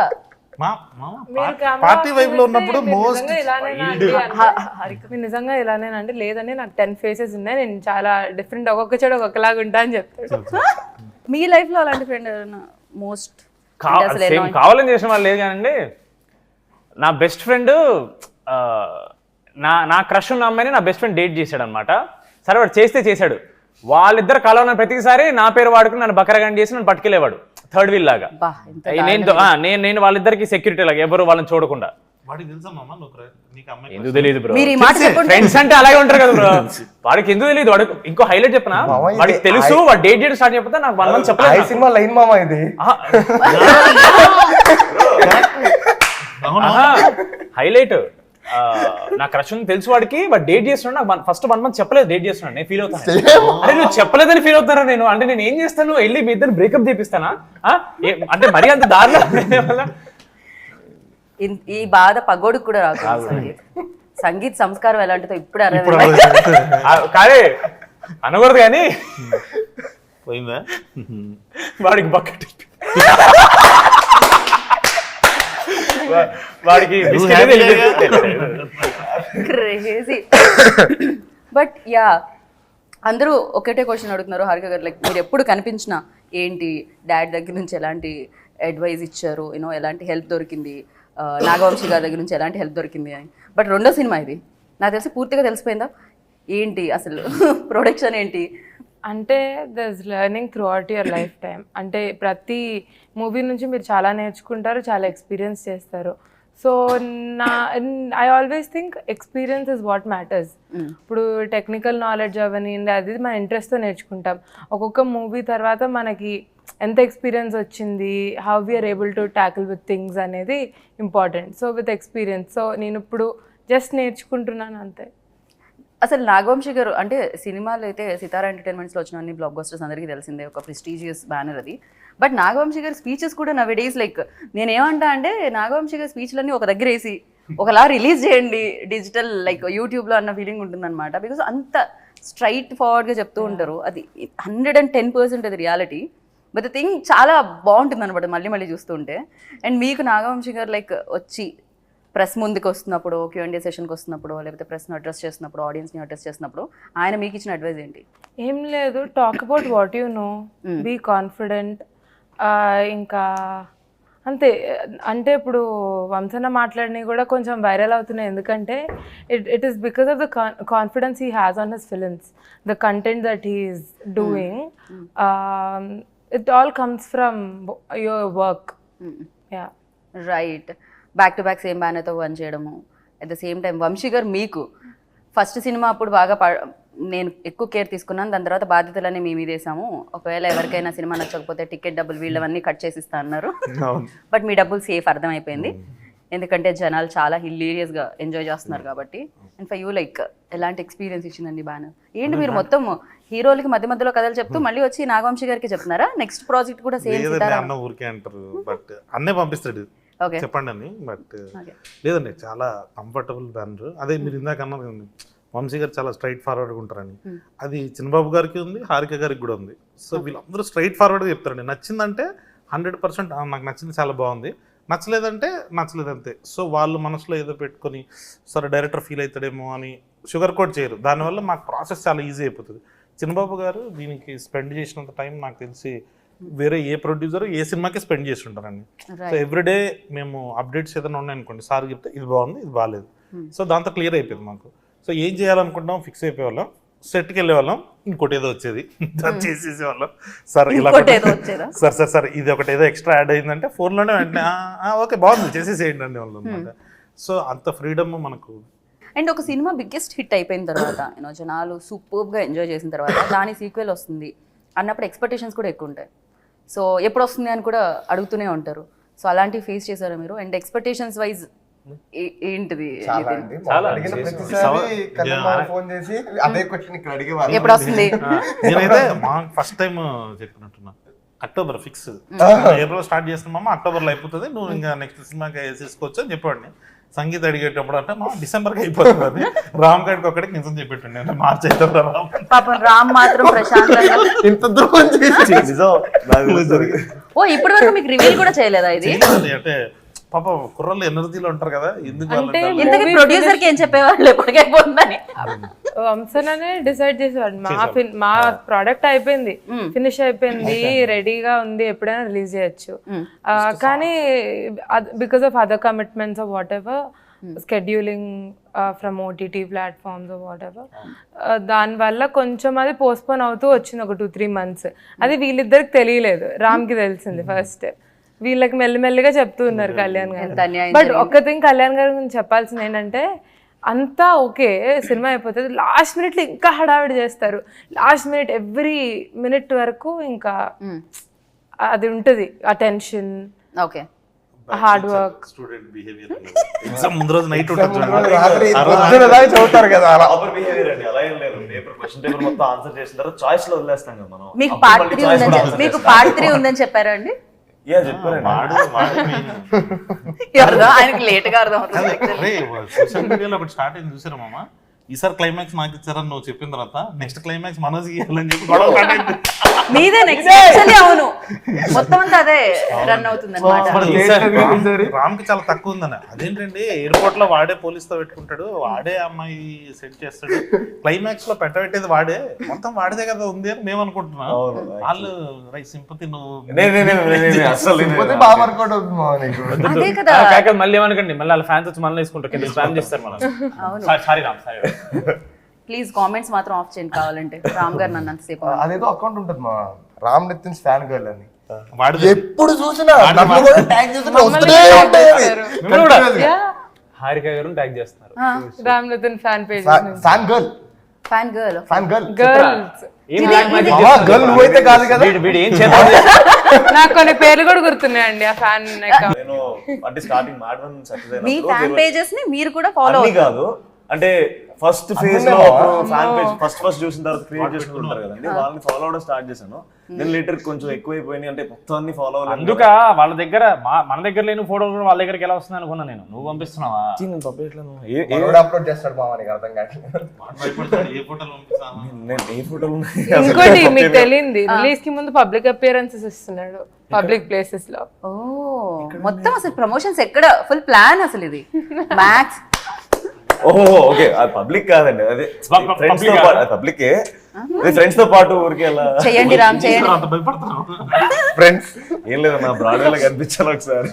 S4: పార్టీ వైబ్ లో ఉన్నప్పుడు మోస్ట్
S3: మీరు నిజంగా ఇలానేనండి, లేదండి నాకు 10 ఫేసెస్ ఉన్నాయి, నేను చాలా డిఫరెంట్, ఒక్కొక్క చెడు ఒక్కొక్కలాగా ఉంటా అని చెప్తాడు.
S1: మీ లైఫ్ లో అలాంటి ఫ్రెండ్ మోస్ట్
S2: కావాలని చేసిన వాళ్ళు లేదు కానండి. నా బెస్ట్ ఫ్రెండ్ నా క్రష్ ఉన్న అమ్మాయిని నా బెస్ట్ ఫ్రెండ్ డేట్ చేశాడు అనమాట. సరే వాడు చేశాడు, వాళ్ళిద్దరు కలవన ప్రతిసారి నా పేరు వాడుకుని నన్ను బకరగాని చేసి నన్ను పట్టుకెళ్ళేవాడు థర్డ్ వీల్ లాగా. నేను వాళ్ళిద్దరికి సెక్యూరిటీ లాగా, ఎవరు వాళ్ళని చూడకుండా. ఎందుకు తెలియదు బ్రో, ఫ్రెండ్స్ అంటే అలాగే ఉంటారు కదా బ్రో. వాడికి ఎందుకు తెలియదు, వాడు ఇంకో హైలైట్ చెప్పనా, వాడికి తెలుసు వాడు డేట్ చేయడం స్టార్ట్ చెప్పితే నాకు 1 month చెప్పలేదు.
S5: సినిమా లైన్ మామ ఇది
S2: హైలైట్. నా క్రష్ తెలుసు వాడికి, బట్ డేట్ చేస్తున్నాడు. నాకు ఫస్ట్ 1 month చెప్పలేదు డేట్ చేస్తున్నాడు. నేను ఫీల్ అవుతాను, అరే నువ్వు చెప్పలేదని ఫీల్ అవుతారా నేను అంటే నేను ఏం చేస్తాను, వెళ్ళి మీ ఇద్దరు బ్రేకప్ చేపిస్తానా అంటే మరీ అంత దారిలో.
S1: ఈ బాధ పగోడికి కూడా రాదు. సంగీత్ సంస్కారం ఎలాంటిదో ఇప్పుడు
S2: కాదే అనకూడదు కానీ
S4: పోయిందా
S2: వాడికి బకెట్ వాడికి
S1: క్రేజీ. బట్ యా అందరూ ఒకటే క్వశ్చన్ అడుగుతున్నారు హారిక గారు, లైక్ మీరు ఎప్పుడు కనిపించినా ఏంటి డాడ్ దగ్గర నుంచి ఎలాంటి అడ్వైజ్ ఇచ్చారు, యూనో ఎలాంటి హెల్ప్ దొరికింది, నాగవంశీ గారి దగ్గర నుంచి ఎలాంటి హెల్ప్ దొరికింది అని. బట్ రెండో సినిమా ఇది నాకు తెలిసి పూర్తిగా తెలిసిపోయిందా ఏంటి అసలు ప్రొడక్షన్ ఏంటి
S3: అంటే దర్స్ learning through out your life time. అంటే ప్రతి మూవీ నుంచి మీరు చాలా నేర్చుకుంటారు, చాలా ఎక్స్పీరియన్స్ చేస్తారు. So I always think experience is what matters. ఇప్పుడు టెక్నికల్ నాలెడ్జ్ అవన్నీ అది మన ఇంట్రెస్ట్తో నేర్చుకుంటాం. ఒక్కొక్క మూవీ తర్వాత మనకి ఎంత ఎక్స్పీరియన్స్ వచ్చింది, how we are able to tackle with things అనేది important. So with experience, so నేను ఇప్పుడు జస్ట్ నేర్చుకుంటున్నాను అంతే.
S1: అసలు నాగవంశీ గారు అంటే సినిమాలు అయితే సితారా ఎంటర్టైన్మెంట్స్లో వచ్చిన అన్ని బ్లాక్ బస్టర్స్ అందరికీ తెలిసిందే, ఒక ప్రెస్టీజియస్ బ్యానర్ అది. బట్ నాగవంశీ గారి స్పీచెస్ కూడా నవ్ డేస్ లైక్ నేనేమంటా అంటే నాగవంశీ గారి స్పీచ్లన్నీ ఒక దగ్గర వేసి ఒకలా రిలీజ్ చేయండి డిజిటల్ లైక్ యూట్యూబ్లో అన్న ఫీలింగ్ ఉంటుందన్నమాట. బికాస్ అంత స్ట్రైట్ ఫార్వర్డ్గా చెప్తూ ఉంటారు, అది 110% అది రియాలిటీ. బట్ ద థింగ్ చాలా బాగుంటుంది అనమాట మళ్ళీ మళ్ళీ చూస్తుంటే. అండ్ మీకు నాగవంశీ గారు లైక్ వచ్చి ప్రెస్ ముందుకు వస్తున్నప్పుడు, Q&A సెషన్కి వస్తున్నప్పుడు, లేకపోతే ప్రెస్ను అడ్రస్ చేస్తున్నప్పుడు, ఆడియన్స్ని అడ్రస్ చేస్తున్నప్పుడు ఆయన మీకు ఇచ్చిన అడ్వైజ్ ఏంటి?
S3: ఏం లేదు, talk about what you know, be confident. ఇంకా అంతే. అంటే ఇప్పుడు వంశన మాట్లాడినవి కూడా కొంచెం వైరల్ అవుతున్నాయి, ఎందుకంటే it is because of the confidence he has on his films, the content that he is doing. It all comes from your work. Yeah
S1: right. Back to back same బ్యానర్తో పని చేయడము, at the same time Vamshi గారు మీకు first cinema అప్పుడు బాగా నేను ఎక్కువ care తీసుకున్నాను, దాని తర్వాత బాధ్యతలన్నీ మీ మీద వేసాము, ఒకవేళ ఎవరికైనా సినిమా నచ్చకపోతే టికెట్ డబ్బులు వీళ్ళవన్నీ కట్ చేసిస్తా అన్నారు. బట్ మీ డబ్బులు సేఫ్ అర్థమైపోయింది, ఎందుకంటే జనాలు చాలా హిల్లీరియస్గా ఎంజాయ్ చేస్తున్నారు కాబట్టి. అండ్ ఫర్ యూ లైక్ ఎలాంటి ఎక్స్పీరియన్స్ ఇచ్చిందండి బ్యానర్? ఏంటి మీరు మొత్తం హీరోలకి మధ్య మధ్యలో కథలు చెప్తూ మళ్ళీ వచ్చి నాగవంశీ గారికి చెప్తున్నారా నెక్స్ట్ ప్రాజెక్ట్ కూడా సేమ్?
S4: అన్న ఊరికే అంటారు, బట్ అన్నే పంపిస్తాడు చెప్పండి అని. బట్ లేదండి చాలా కంఫర్టబుల్ బ్యానర్. అదే మీరు ఇందాక అన్నారు కదండి వంశీ గారు చాలా స్ట్రైట్ ఫార్వర్డ్గా ఉంటారని, అది చిన్నబాబు గారికి ఉంది, హారిక గారికి కూడా ఉంది. సో వీళ్ళందరూ స్ట్రైట్ ఫార్వర్డ్గా చెప్తారండి. నచ్చిందంటే 100% నాకు నచ్చింది, చాలా బాగుంది, నచ్చలేదంటే నచ్చలేదు అంతే. సో వాళ్ళు మనసులో ఏదో పెట్టుకొని సరే డైరెక్టర్ ఫీల్ అవుతాడేమో అని షుగర్ కోట్ చేయరు, దానివల్ల మాకు ప్రాసెస్ చాలా ఈజీ అయిపోతుంది. చిన్నబాబు గారు దీనికి స్పెండ్ చేసినంత టైం నాకు తెలిసి వేరే ఏ ప్రొడ్యూసర్ ఏ సినిమాకి స్పెండ్ చేసి ఉంటారండి. సో ఎవ్రీడే మేము అప్డేట్స్ ఏదైనా ఉన్నాయనుకోండి, సార్ చెప్తే ఇది బాగుంది ఇది బాగాలేదు, సో దాంతో క్లియర్ అయిపోయింది మాకు. సో ఏం చేయాలనుకుంటాం ఫిక్స్ అయిపోయేవాళ్ళం, సెట్కి వెళ్ళేవాళ్ళం, ఇంకోటి ఏదో వచ్చేది చేసేసేవాళ్ళం. సార్ ఇలా సార్ ఇది ఒకటి ఏదో ఎక్స్ట్రా యాడ్ అయిందంటే ఫోన్లోనే వెంటనే ఓకే బాగుంది చేసేసేయండి అండి వాళ్ళు అనమాట. సో అంత ఫ్రీడమ్ మనకు.
S1: అండ్ ఒక సినిమా బిగ్గెస్ట్ హిట్ అయిపోయిన తర్వాత జనాలు సూపర్గా ఎంజాయ్ చేసిన తర్వాత దాని సీక్వెల్ వస్తుంది అన్నప్పుడు ఎక్స్పెక్టేషన్స్ కూడా ఎక్కువ ఉంటాయి. సో ఎప్పుడు వస్తుంది అని కూడా అడుగుతూనే ఉంటారు. సో అలాంటివి ఫేస్ చేశారా మీరు? అండ్ ఎక్స్పెక్టేషన్స్ వైజ్ ఏంటిది? ఎప్పుడు వస్తుంది?
S4: నేనైతే మా ఫస్ట్ టైం చెప్పినట్టున్నా అక్టోబర్ ఫిక్స్, ఏప్రిల్ స్టార్ట్ చేస్తున్నామా అక్టోబర్లో అయిపోతుంది, నువ్వు ఇంకా నెక్స్ట్ సినిమాకి వేసేసుకోవచ్చు అని చెప్పాడు. సంగీత అడిగేటప్పుడు అంటే మా డిసెంబర్కి అయిపోతుంది అది. రామ్ గడికి ఒకటికి నిజం చెప్పేటండి అంటే మార్చి అవుతుంది.
S1: పాపం రామ్ మాత్రం ప్రశాంతంగా
S5: ఇంత దూరం చేసి
S1: ఓ ఇప్పటి వరకు మీకు రివీల్ కూడా చేయలేదా ఇది?
S4: అంటే పాప కుర్రలు ఎనర్జీలో ఉంటారు కదా, ఎందుకు
S1: ఇంతకీ ప్రొడ్యూసర్ కి ఏం చెప్పేవాళ్ళు ఎప్పటికైపోతుందని?
S3: వంశననే డిసైడ్ చేసేవాడు. మా ప్రోడక్ట్ అయిపోయింది, ఫినిష్ అయిపోయింది, రెడీగా ఉంది, ఎప్పుడైనా రిలీజ్ చేయొచ్చు. కానీ because of other commitments of what ever, scheduling from OTT platforms what ever, దానివల్ల కొంచెం అది పోస్ట్పోన్ అవుతూ వచ్చింది ఒక 2-3 months. అది వీళ్ళిద్దరికి తెలియలేదు, రామ్కి తెలిసింది ఫస్ట్. వీళ్ళకి మెల్లిమెల్లిగా చెప్తూ ఉన్నారు కళ్యాణ్ గారు. బట్ ఒక్క థింగ్ కళ్యాణ్ గారి గురించి చెప్పాల్సింది ఏంటంటే, అంతా ఓకే సినిమా అయిపోతుంది, లాస్ట్ మినిట్లో ఇంకా హడావిడి చేస్తారు. లాస్ట్ మినిట్ ఎవ్రీ మినిట్ వరకు ఇంకా అది ఉంటుంది, ఆ tension,
S1: okay
S3: hard work.
S4: Student behaviour exam ముందు రోజు నైట్ ఉంటుంది
S5: చదువుతారు కదా అలా.
S6: ప్రాపర్ బిహేవియర్ అండి, అలా ఏం లేదు. పేపర్ క్వశ్చన్ పేపర్ మొత్తం ఆన్సర్ చేసిన తర్వాత చాయిస్ లో వదిలేస్తాం కదా మనం.
S1: మీకు పార్ట్ 3 ఉందని చెప్పారా అండి? ఆయనకి లేట్ గా అర్థం అవుతుంది.
S4: సోషల్ మీడియాలో ఒకటి స్టార్ట్ అయింది చూసారా మామ, ఈసారి క్లైమాక్స్ నాకు ఇచ్చారని నువ్వు చెప్పిన తర్వాత నెక్స్ట్ క్లైమాక్స్ మనోజ్ ఇవ్వాలని చెప్పి గొడవ స్టార్ట్ అయింది.
S1: మీదే నెక్స్ట్ అవును, మొత్తం అంతా అదే రన్ అవుతుంది అన్నమాట.
S4: రామ్ కి చాలా తక్కువ ఉందని. అదేంటండి ఎయిర్పోర్ట్ లో వాడే పోలీస్ తో పెట్టుకుంటాడు, వాడే అమ్మాయి సెట్ చేస్తాడు, క్లైమాక్స్ లో పెట్టబెట్టేది వాడే, మొత్తం వాడిదే కదా ఉంది అని మేము అనుకుంటున్నాం. వాళ్ళు సింపతి
S1: అదే కదా.
S2: మళ్ళీ ఏమనకండి, మళ్ళీ వాళ్ళ ఫ్యాన్స్ వచ్చి మళ్ళీ వేసుకుంటారు, కింద స్పామ్ చేస్తారు మనం. Sorry Ram, sorry.
S1: Please comments మాత్రం ఆఫ్ చేయండి కావాలంటే. రామ్ గారు నన్ను అంతసేపు
S5: అదేదో అకౌంట్ ఉంటుంది మా రామ్ నితిన్ ఫ్యాన్ గర్ల్ అని,
S4: వాడు
S5: ఎప్పుడు చూసినా
S2: హారిక గారు ట్యాగ్ చేస్తున్నారు.
S3: Ram Nithin fan page,
S5: fan girl,
S1: fan girl,
S5: fan girl,
S3: girls.
S5: Girl నువ్వైతే కాదు కదా.
S3: నాకు కొన్ని పేర్లు కూడా గుర్తున్నాయండి ఆ ఫ్యాన్ అకౌంట్.
S6: నేను అంటే స్టార్టింగ్ మాడవన్ సక్సెస్
S1: మీ
S6: అయినప్పుడు
S1: ఫ్యాన్ పేజెస్ ని మీరు కూడా ఫాలో
S6: అన్ని కాదు, అంటే ఫస్ట్ ఫేజ్ లో ఫ్యాన్ పేజ్ ఫస్ట్ చూసిన తర్వాత క్రియేట్ చేసుకుంటారు కదండి, వాళ్ళని ఫాలో అవడం స్టార్ట్ చేశాను. నేను లీటర్ కొంచెం ఎక్కువైపోయింది, అంటే మొత్తం అన్ని ఫాలో అవ్వాలి.
S2: అందుక వాళ్ళ దగ్గర మన దగ్గర లేని ఫోటో కూడా వాళ్ళ దగ్గరికి ఎలా వస్తుంది అనుకున్నా నేను. నువ్వు పంపిస్తున్నావా?
S6: నేను పంపించలేను.
S5: అప్లోడ్ చేస్తాడు బావ, నీకు అర్థం కాదు.
S4: ఏ ఫోటోలు పంపిస్తాను
S6: నేను ఏ ఫోటోలు
S3: ఇంకోటి మీకు తెలియంది, రిలీజ్ కి ముందు పబ్లిక్ అపియరెన్సెస్ ఇస్తున్నాడు పబ్లిక్ ప్లేసెస్ లో.
S1: ఓ మొత్తం అసలు ప్రమోషన్స్ ఎక్కడ ఫుల్ ప్లాన్ అసలు ఇది మ్యాక్స్.
S6: ఓహో ఓకే, అది పబ్లిక్ కాదండి, అదే ఫ్రెండ్స్ తో పాటు, పబ్లికే ఫ్రెండ్స్ తో పాటు ఊరికి అలా
S1: చేయండి రామ్ చేయండి.
S5: ఫ్రెండ్స్
S6: ఏం లేదు, నా బ్రాడ్వేలో కనిపించాలి ఒకసారి.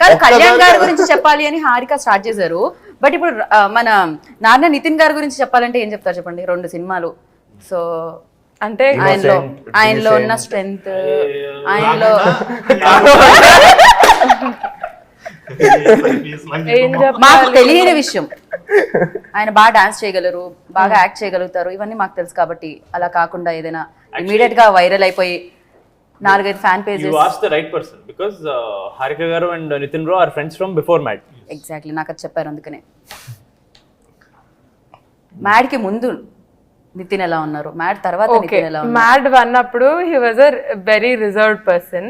S1: కాదు, కళ్యాణ్ గారి గురించి చెప్పాలి అని హారిక స్టార్ట్ చేశారు. బట్ ఇప్పుడు మన నాన్న నితిన్ గారి గురించి చెప్పాలంటే ఏం చెప్తారు చెప్పండి? 2 సినిమాలు. సో
S3: అంటే
S1: ఆయనలో ఉన్న స్ట్రెంగ్త్, ఆయనలో మాకు తెలియని విషయం, ఆయన బాగా డాన్స్ చేయగలరు, బాగా యాక్ట్ చేయగలుగుతారు, ఇవన్నీ మాకు తెలుసు. కాబట్టి అలా కాకుండా ఏదైనా ఇమీడియట్ గా వైరల్ అయిపోయి 4-5 fan pages.
S2: You asked the right person because Harika garu and Nitin bro are friends from before Mad.
S1: Exactly, నాకు అది చెప్పారు అందుకనే. మ్యాడ్ కి ముందు నితిన్ ఎలా ఉన్నారు, మ్యాడ్ తర్వాత నితిన్ ఎలా ఉన్నారు?
S3: మ్యాడ్ 1 అప్పుడు he was a very reserved person.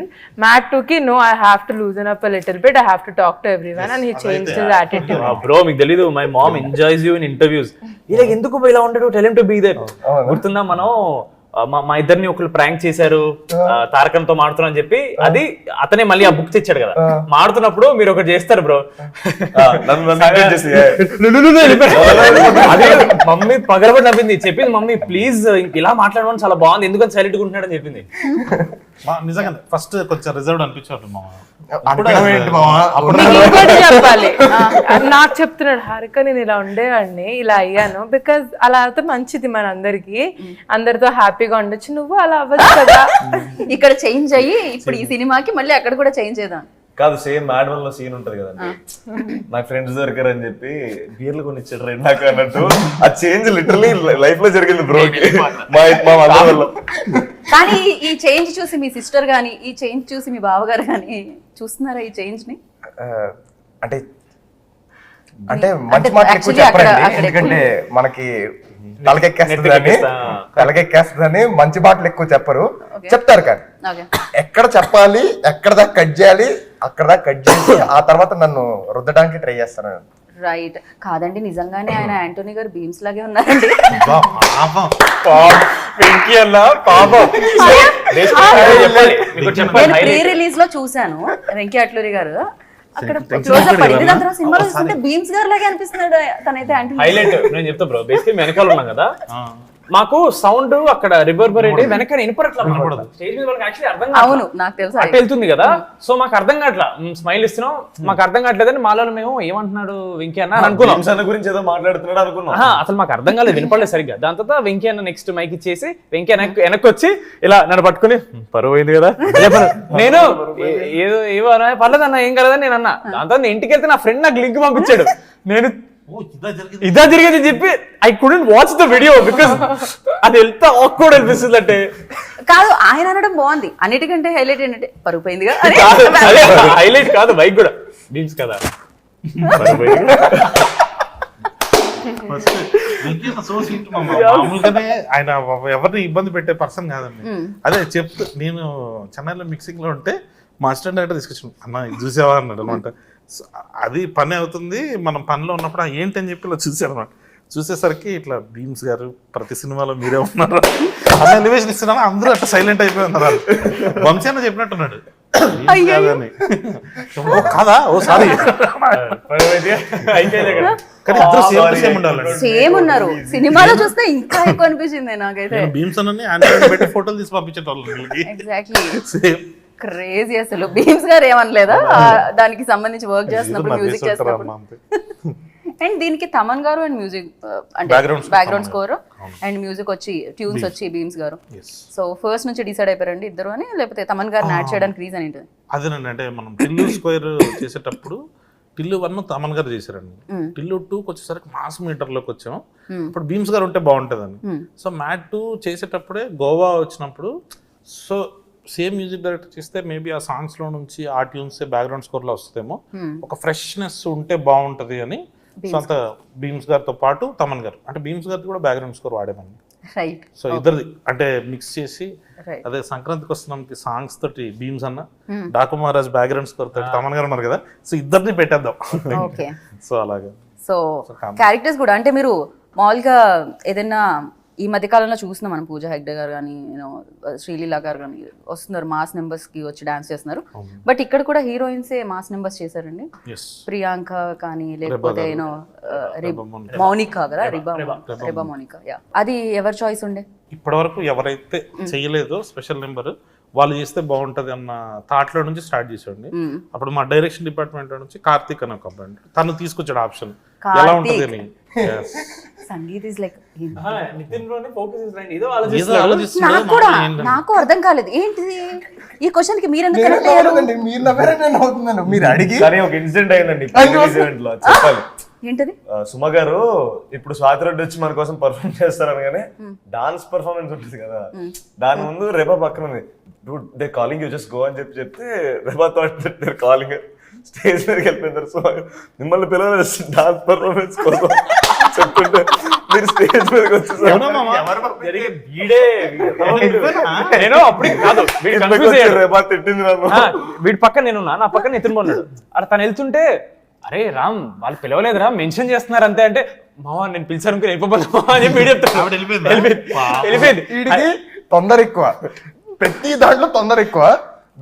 S3: Mad 2 కి no, I have to loosen up a little bit, I have to talk to everyone, and he changed his attitude.
S2: Bro, మీకు తెలీదు, my mom enjoys you in interviews. ఇలా ఎందుకు ఇలా ఉంటాడు, tell him to be there. గుర్తుందా, మనం మా ఇద్దరిని ఒకళ్ళు ప్రాంక్ చేశారు తారకంతో మాడుతున్నా అని చెప్పి, అది అతనే మళ్ళీ ఆ బుక్ తెచ్చాడు కదా. మాడుతున్నప్పుడు మీరు ఒకటి చేస్తారు బ్రో, అదే మమ్మీ పగలబడి నవ్వింది, చెప్పింది మమ్మీ ప్లీజ్ ఇలా మాట్లాడమని, చాలా బాగుంది, ఎందుకని సైలెంట్ గా ఉంటున్నాడని చెప్పింది.
S4: నిజంగా ఫస్ట్ కొంచెం రిజర్వ్ అనిపించాడు మా
S3: మీకు ఇంకోటి చెప్పాలి, నాకు చెప్తున్నాడు హారిక నేను ఇలా ఉండేవాడిని ఇలా అయ్యాను బికాజ్ అలా అయితే మంచిది మన అందరికి, అందరితో హ్యాపీగా ఉండొచ్చు, నువ్వు అలా అవ్వచ్చు కదా.
S1: ఇక్కడ చేంజ్ అయ్యి ఇప్పుడు ఈ సినిమాకి మళ్ళీ అక్కడ కూడా చేంజ్ చేద్దాం.
S6: కాదు, సేమ్ మ్యాడ్ వన్ లో సీన్ ఉంటది కదండి, నాకు ఫ్రెండ్స్ దొరికారు అని చెప్పి బీర్లు కొని ఇచ్చాడు రైట్ నాకు అన్నట్టు. ఆ చేంజ్ లిటరలీ లైఫ్ లో జరిగింది బ్రోకి మా వల్ల.
S1: కానీ ఈ చేంజ్ చూసి మీ సిస్టర్ గానీ, ఈ చేంజ్ చూసి మీ బావగారు గానీ చూస్తున్నారా ఈ చేంజ్ ని?
S5: అంటే అంటే మంచి మాటలు ఎక్కువ చెప్పరండి, ఎందుకంటే మనకి తలకెక్కేస్తుందని మంచి మాటలు ఎక్కువ చెప్పరు, చెప్తారు కానీ ఎక్కడ చెప్పాలి ఎక్కడ దాకా కట్ చేయాలి అక్కడ దాకా కట్ చేసి ఆ తర్వాత నన్ను రుద్దడానికి ట్రై చేస్తాను.
S1: రైట్. కాదండి, నిజంగానే ఆయన యాంటోనీ గారు బీమ్స్ లాగే ఉన్నారండి. నేను ప్రీ రిలీజ్ లో చూసాను వెంకీ అట్లూరి గారు, అక్కడ క్లోజ్ అప్ పడింది, దాని తర్వాత సినిమాలో చూస్తుంటే బీమ్స్ గారు లాగే అనిపిస్తున్నాడు తనైతే.
S2: హైలైట్ నేను చెప్తా బ్రో, బేసిక్ వెనకాల ఉన్నాం కదా, మాకు సౌండ్ అక్కడ రివర్బరేట్ వెనక వినపడట్లా, స్టేజ్ మీద వాళ్ళకి యాక్చువల్లీ అర్థం కాదు.
S1: అవును, నాకు తెలుసు
S2: అట్లా వెళ్తుంది కదా, సో మాకు అర్థం కావట్లా, స్మైల్ ఇస్తున్నాం మాకు అర్థం కావట్లేదని మాలో మేము ఏమంటున్నాడు వెంకీ అన్న అనుకున్నాం,
S6: గురించి ఏదో మాట్లాడుతున్నాడు అనుకున్నాం,
S2: అసలు మాకు అర్థం కాలేదు, వినపడలేదు సరిగ్గా. దాని తర్వాత వెంకీ అన్న నెక్స్ట్ మైక్ ఇచ్చేసి వెంకీ వెనక్కి వచ్చి ఇలా నన్ను పట్టుకుని పరువు అయింది కదా నేను ఏదో ఏవో పర్లేదన్న ఏం కలదని నేను అన్నా. దాని తర్వాత ఇంటికి వెళ్తే నా ఫ్రెండ్ నాకు లింక్ పంపించాడు, నేను ఇదా జరిగేది చెప్పి I couldn't watch the video because అది ఎంత ఆక్వర్డ్ అనిపిస్తుంది అంటే.
S1: కాదు, ఆయన అనడం బాగుంది, అన్నిటికంటే హైలైట్ ఏంటంటే పరుగు పోయిందిగా.
S2: హైలైట్ కాదు బైక్ కూడా బీమ్స్ కదా.
S4: మామూలుగానే ఆయన ఎవరిని ఇబ్బంది పెట్టే పర్సన్ కాదండి. అదే చెప్తూ నేను చెన్నైలో మిక్సింగ్ లో ఉంటే మా అసిస్టెంట్ డైరెక్టర్ తీసుకొచ్చాను, అన్న ఇది చూసావా అన్నాడు అనమాట. అది పని అవుతుంది, మనం పనిలో ఉన్నప్పుడు ఏంటి అని చెప్పి ఇలా చూసాడు అనమాట. చూసేసరికి ఇట్లా బీమ్స్ గారు ప్రతి సినిమాలో మీరే ఉన్నారు అన్న ఎలివేషన్ ఇస్తున్నాను, అందరూ అట్లా సైలెంట్ అయిపోయి ఉన్నారు. వంశీ అన్న చెప్పినట్టున్నాడు కాదా, ఓ సారీ
S1: సేమ్ ఉన్నారు. సినిమాలో చూస్తే ఇంకా ఎక్కువ అనిపించింది నాకైతే.
S4: బీమ్స్ అన్న పెట్టి ఫోటోలు తీసి పంపించేటోళ్ళు.
S1: Exactly crazy. అసలు బీమ్స్ గారు ఏమనలేదా దానికి సంబంధించి వర్క్ చేస్తున్నప్పుడు, మ్యూజిక్ చేస్తున్నప్పుడు? అండ్ దీనికి తమన్ గారు అండ్ మ్యూజిక్ అంటే బ్యాక్గ్రౌండ్ స్కోర్ అండ్ మ్యూజిక్ వచ్చి ట్యూన్స్ వచ్చి బీమ్స్ గారు. సో ఫస్ట్ నుంచి డిసైడ్ అయిపోయారండి ఇద్దరు అని, లేకపోతే తమన్ గారిని యాడ్ చేయడానికి రీజన్ ఏంటి?
S4: అదేనండి, అంటే మనం టిల్లు స్క్వేర్ చేసేటప్పుడు టిల్లు 1 తమన్ గారు చేశారండి, టిల్లు 2 వచ్చేసరికి మాస్ మీటర్ లోకి వచ్చాం, ఇప్పుడు బీమ్స్ గారు ఉంటే బాగుంటుందని. సో మ్యాట్ 2 చేసేటప్పుడే గోవా వచ్చినప్పుడు, సో సేమ్ మ్యూజిక్ డైరెక్టర్ చేస్తే మేబీ ఆ సాంగ్స్ లో నుంచి ఆ ట్యూన్స్ బ్యాక్గ్రౌండ్ స్కోర్ లో వస్తుందేమో, ఒక ఫ్రెష్నెస్ ఉంటే బాగుంటది అని. సో అంత బీమ్స్ గారితో పాటు తమన్ గారు, అంటే బీమ్స్ గారి కూడా బ్యాక్గ్రౌండ్ స్కోర్ వాడేమండి. సో ఇద్దరిది అంటే మిక్స్ చేసి, అదే సంక్రాంతికి వస్తున్నాం సాంగ్స్ తోటి బీమ్స్ అన్న, డాకు మహారాజ్ బ్యాక్గ్రౌండ్ స్కోర్ తోటి తమన్ గారు ఉన్నారు కదా, సో ఇద్దరిని పెట్టేద్దాం. సో అలాగే.
S1: సో క్యారెక్టర్స్ కూడా అంటే మీరు మామూలుగా ఏదైనా ఈ మధ్యకాలంలో చూస్తున్నాం మనం, పూజా హెగ్డే గారు కానీ శ్రీలీలా గారు కానీ వస్తున్నారు, మాస్ నెంబర్స్ కి వచ్చి డాన్స్ చేస్తున్నారు. బట్ ఇక్కడ కూడా హీరోయిన్సే మాస్ నెంబర్స్ చేశారండి. ప్రియాంక కానీ లేకపోతే మౌనిక కదా, రిబా మౌనిక. అది ఎవరి చాయిస్ ఉండే?
S4: ఇప్పటి వరకు ఎవరైతే చేయలేదో స్పెషల్ నెంబర్ వాళ్ళు చేస్తే బాగుంటది అన్న థాట్ లో నుంచి స్టార్ట్ చేసాడు. అప్పుడు మా డైరెక్షన్ డిపార్ట్మెంట్ నుంచి కార్తీక్ అనే ఒక అబ్బాయి తను తీసుకొచ్చాడు ఆప్షన్ ఎలా ఉంటది అని.
S1: సంగీత్ ఇస్ లైక్ నాకు అర్థం కాలేదు ఏంటిది ఈ క్వశ్చన్ కి. మీరు
S5: అడిగి
S6: ఒక ఇన్సిడెంట్ అయిందండి చెప్పాలి.
S1: ఏంటది?
S6: సుమ గారు ఇప్పుడు స్వాతి రెడ్డి వచ్చి మన కోసం పర్ఫార్మ్ చేస్తారనగానే డాన్స్ పర్ఫార్మెన్స్ ఉంటుంది కదా, దాని ముందు రేపా పక్కన ఉంది, they calling you just go అని చెప్తే రేపా థాట్ దే కాలింగ్ స్టేజ్ మీదకి వెళ్ళిపోయినారు. సో మిమ్మల్ని పిల్లలు డాన్స్ పర్ఫార్మెన్స్ కోసం చెప్తుంటే మీరు స్టేజ్ మీదకి వచ్చేసారు. రేపా తిట్టింది
S2: వీడి పక్కన నేను నా పక్కన నితిన్ ఉన్నాడు, అక్కడ తను వెళ్తుంటే అరే రామ్ వాళ్ళు పిలవలేదురా మెన్షన్ చేస్తున్నారు అంతే అంటే, మావా నేను పిలిచాను వెళ్ళిపోతా అని చెప్పి వెళ్ళిపోయింది.
S5: తొందర ఎక్కువ, ప్రతి దాంట్లో తొందర ఎక్కువ.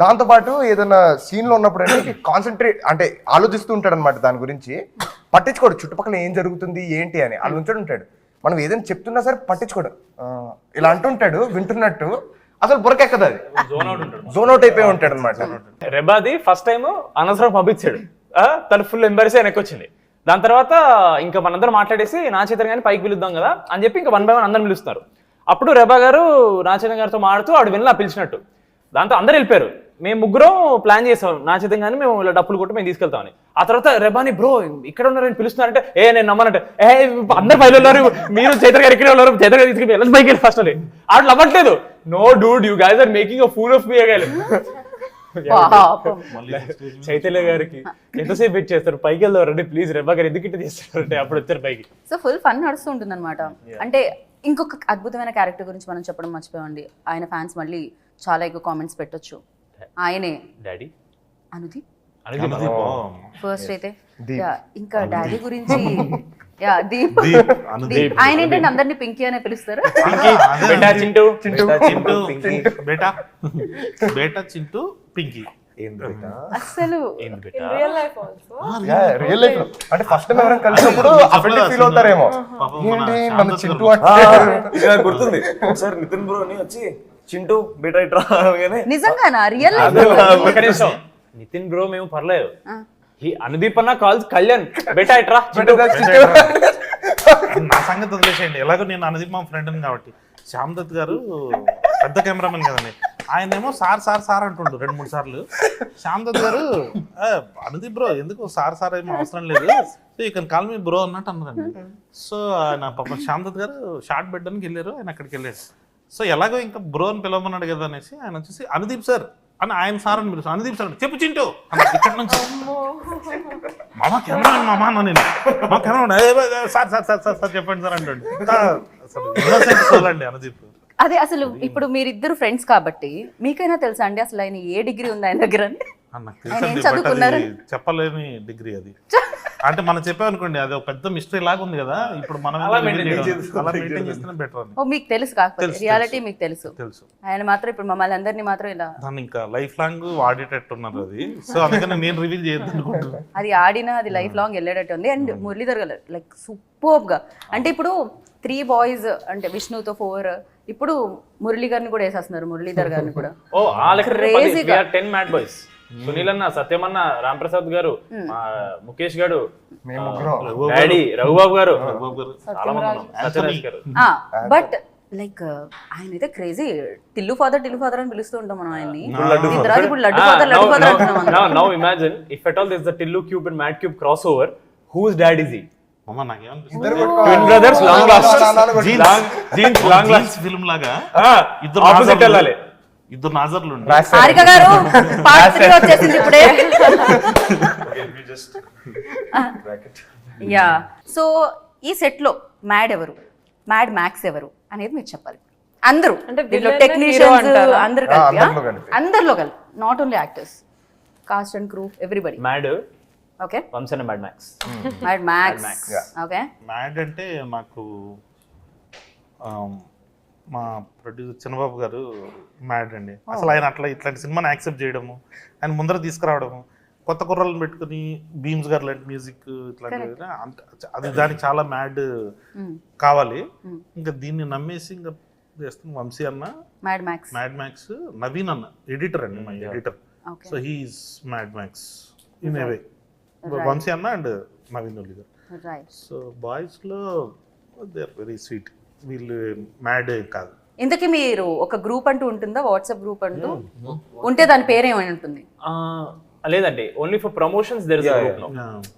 S5: దాంతో పాటు ఏదైనా సీన్ లో ఉన్నప్పుడు అంటే కాన్సన్ట్రేట్ అంటే ఆలోచిస్తూ ఉంటాడు అనమాట, దాని గురించి పట్టించుకోడు, చుట్టుపక్కల ఏం జరుగుతుంది ఏంటి అని ఆలోచించాడు ఉంటాడు. మనం ఏదైనా చెప్తున్నా సరే పట్టించుకోడు, ఇలా అంటుంటాడు వింటున్నట్టు, అసలు బురకెక్కదు అది,
S2: జోన్ అవుట్ ఉంటాడు.
S5: జోన్ అవుట్ అయిపోయి ఉంటాడు అనమాట.
S2: రెబాది ఫస్ట్ టైం అనవసరం పంపించాడు, తను ఫుల్ ఎంబర్సీ వెనక్కి వచ్చింది. దాని తర్వాత ఇంకా మనందరం మాట్లాడేసి నా చైతన్య గారిని పైకి పిలుద్దాం కదా అని చెప్పి ఇంకా 1 by 1 అందరం పిలుస్తున్నారు. అప్పుడు రెబా గారు నా చైతన్య గారితో మాడుతూ ఆడు వెళ్ళి పిలిచినట్టు, దాంతో అందరు వెళ్ళిపోయారు. మేము ముగ్గురం ప్లాన్ చేసాం నా చైతన్య గారిని మేము ఇలా డప్పులు కొట్టి మేము తీసుకెళ్తామని. ఆ తర్వాత రెబాని బ్రో ఇక్కడ ఉన్నారని పిలుస్తున్నారంటే నేను నమ్మనంటే అందరు పైన ఉన్నారు, మీరు చైతన్య గారు ఇక్కడే ఉన్నారు, చైతన్య గారు తీసుకెళ్ళి వెళ్ళి పైకి వెళ్ళి ఫస్ట్ అని ఆడు అవ్వట్లేదు. No dude, you guys are making a fool of me అగాలి. చైతన్య గారికి ఎంతసేపు వెయిట్ చేస్తారు, పైకి వెళ్దాం రండి ప్లీజ్, రెబ్బా గారు ఎందుకు ఇట్లా చేస్తారంటే అప్పుడు వచ్చారు పైకి.
S1: సో ఫుల్ ఫన్ నడుస్తూ ఉంటుంది అనమాట. అంటే ఇంకొక అద్భుతమైన క్యారెక్టర్ గురించి మనం చెప్పడం మర్చిపోయండి. ఆయన ఫ్యాన్స్ మళ్ళీ చాలా ఎక్కువ కామెంట్స్ పెట్టొచ్చు. ఆయనే
S2: డాడీ
S1: అనుదీప్
S2: అనుదీప్
S1: ఫస్ట్ అయితే.
S5: దీప్.
S1: Yeah, ఇంకా డాడీ గురించి దీప్.
S4: అనుదీప్.
S1: ఆయన ఏంటంటే అందరినీ పింకీ అనే పిలుస్తారు.
S2: బేటా చింటూ
S4: బేటా చింటూ పింకీ.
S1: అసలు
S2: ఏంది బేటా
S3: real life also
S5: real life లో అంటే ఫస్ట్ టైం ఎవరైనా కలిసినప్పుడు అఫెండ్ ఫీల్ అవుతారేమో, ఏంటి నన్ను చింటూ
S6: నాకు గుర్తుంది ఒకసారి నితిన్ బ్రో అని వచ్చి చింటూ బేటా ఇట్రా అనగానే
S1: నిజంగానా రియల్ లైఫ్
S2: ఒక్క నిమిషం. నితిన్ బ్రో మేము పర్లేదు, ఈ అనుదీప్ అన్న కాల్స్ కళ్యాణ్ బేటా ఇట్రా చింటూ.
S4: నా సంగతి వదిలేసేయండి. ఎలాగో నేను అనుదీప్ మా ఫ్రెండ్ కాబట్టి. శ్యామ్ దత్ గారు పెద్ద కెమెరామెన్ కదండి, ఆయన ఏమో సార్ సార్ సార్ అంటుండు 2-3 సార్లు. శ్యామ్ దత్ గారు అనుదీప్ బ్రో ఎందుకు సార్ సార్ ఏమో అవసరం లేదు, so you can call me bro అన్నట్టు అన్నారండి. సో ఆయన పాపం శ్యామ్ దత్ గారు షార్ట్ పెట్టడానికి వెళ్ళారు, ఆయన అక్కడికి వెళ్ళారు. సో ఎలాగో ఇంకా బ్రో అని పిలవమన్నాడు కదా అనేసి ఆయన వచ్చేసి అనుదీప్ సార్ అని ఆయన సార్ అని పిలుస్తాను. అనుదీప్ సార్ చెప్పు చింటూ ఇక్కడ నుంచి మామ కెమెరా మామ అన్న నేను మా camera sir sir sir sir sir చెప్పండి సార్ అంటాడు. అసలు innocent soul అండి అనుదీప్.
S1: అదే అసలు ఇప్పుడు మీరిద్దరు ఫ్రెండ్స్ కాబట్టి మీకైనా తెలుసా అండి అసలు ఆయన ఏ డిగ్రీ ఉంది ఆయన దగ్గర?
S4: నాకు
S1: ఆయన ఏం
S4: తెలుసండి, బట్
S1: చదువుకున్నారు?
S4: అది చెప్పలేని డిగ్రీ అది. అంటే మనం చెప్పామనుకోండి అది ఒక పెద్ద మిస్టరీ లాగా ఉంది కదా, ఇప్పుడు మనం
S2: అలా
S4: అలా
S2: maintain
S4: మెయింటైన్ చేస్తేనే బెటర్ అని
S1: ఓ మీకు తెలుసు కాకపోతే
S4: తెలుసు,
S1: రియాలిటీ మీకు తెలుసు.
S4: తెలుసు.
S1: ఆయన మాత్రం ఇప్పుడు మమ్మల్ని అందరినీ మాత్రం ఇలా
S4: దాన్ని ఇంకా లైఫ్ లాంగ్ వాడేటట్టున్నారు అది. సో అందుకని నేను రివీల్ చేయొద్దు అనుకుంటున్నాను.
S1: అది ఆడినా అది లైఫ్ లాంగ్ వెళ్ళేటట్టు ఉంది. అండ్ మురళీధర్ గారు లైక్ సూపర్బ్ గా, అంటే ఇప్పుడు 3 బాయ్స్ అంటే విష్ణుతో 4, ఇప్పుడు మురళీ గారిని కూడా వేసేస్తున్నారు, మురళీధర్ గారిని కూడా.
S2: ఓ ఆ లెక్క
S1: Crazy గా.
S2: 10 మ్యాడ్ బాయ్స్, సునీల్ అన్న, సత్యం అన్న, రామ్ ప్రసాద్ గారు, ముఖేష్ గారు,
S5: మేము ముగ్గురం
S2: డాడీ రఘుబాబు గారు,
S4: బాబు గారు,
S2: చాలా మంది ఉన్నాం, సత్యరాజ్ గారు.
S1: బట్ లైక్ ఆయన అయితే క్రేజీ. టిల్లు ఫాదర్ అని పిలుస్తూ ఉంటాం మనం ఆయన్ని.
S6: లడ్డు
S1: దీని తర్వాత ఇప్పుడు లడ్డు ఫాదర్ అంటున్నాం అందరం.
S2: Now imagine if at all there's the Tillu Cube and Mad Cube crossover, whose dad is he?
S4: అమ్మ నాకేమనిపిస్తుంది
S2: Twin brothers long lost. Jeans long lost.
S4: Film లాగా
S2: ఇద్దరు opposite వెళ్ళాలి.
S4: ఇద్దరు నాజర్లు ఉండి
S1: హారిక గారు పార్ట్ 3 వచ్చేసింది ఇప్పుడే. యా సో ఈ సెట్ లో మ్యాడ్ ఎవరు, మ్యాడ్ మ్యాక్స్ ఎవరు అనేది మీరు చెప్పాలి. అందరూ
S3: అంటే
S1: దీంట్లో
S3: villain, hero
S1: టెక్నీషియన్స్
S3: అంటారా?
S1: అందరూ అందరిలో కలిపి, not only actors, cast and crew everybody.
S2: Mad,
S1: okay
S2: వంశన్ Mad Max.
S1: Mad max. Okay
S4: mad అంటే మాకు మా ప్రొడ్యూసర్ చిన్నబాబు గారు మ్యాడ్ అండి. అసలు ఆయన అట్లా ఇట్లాంటి సినిమాని యాక్సెప్ట్ చేయడము, ఆయన ముందర తీసుకురావడము, కొత్త కుర్రలను పెట్టుకుని భీమ్స్ గారు లాంటి మ్యూజిక్ ఇట్లాంటివి, అది దానికి చాలా మ్యాడ్ కావాలి. ఇంకా దీన్ని నమ్మేసి ఇంకా చేస్తాం. వంశీ అన్న
S1: mad max,
S4: mad max, Naveen అన్న ఎడిటర్ అండి, మా editor.
S1: Okay
S4: so he's mad max in a way. Vamshi అన్న అండ్ నవీన్ ఒలి గారు.
S1: రైట్.
S4: సో బాయ్స్ లో దే ఆర్ వెరీ స్వీట్, వీళ్ళు మ్యాడ్ కాదు.
S1: ఇంతకీ మీరు ఒక గ్రూప్ అంటూ ఉంటుందా, వాట్సాప్ గ్రూప్ అంటూ ఉంటే దాని పేరు ఏమై ఉంటుంది?
S2: లేదండి, only for promotions there is a group now.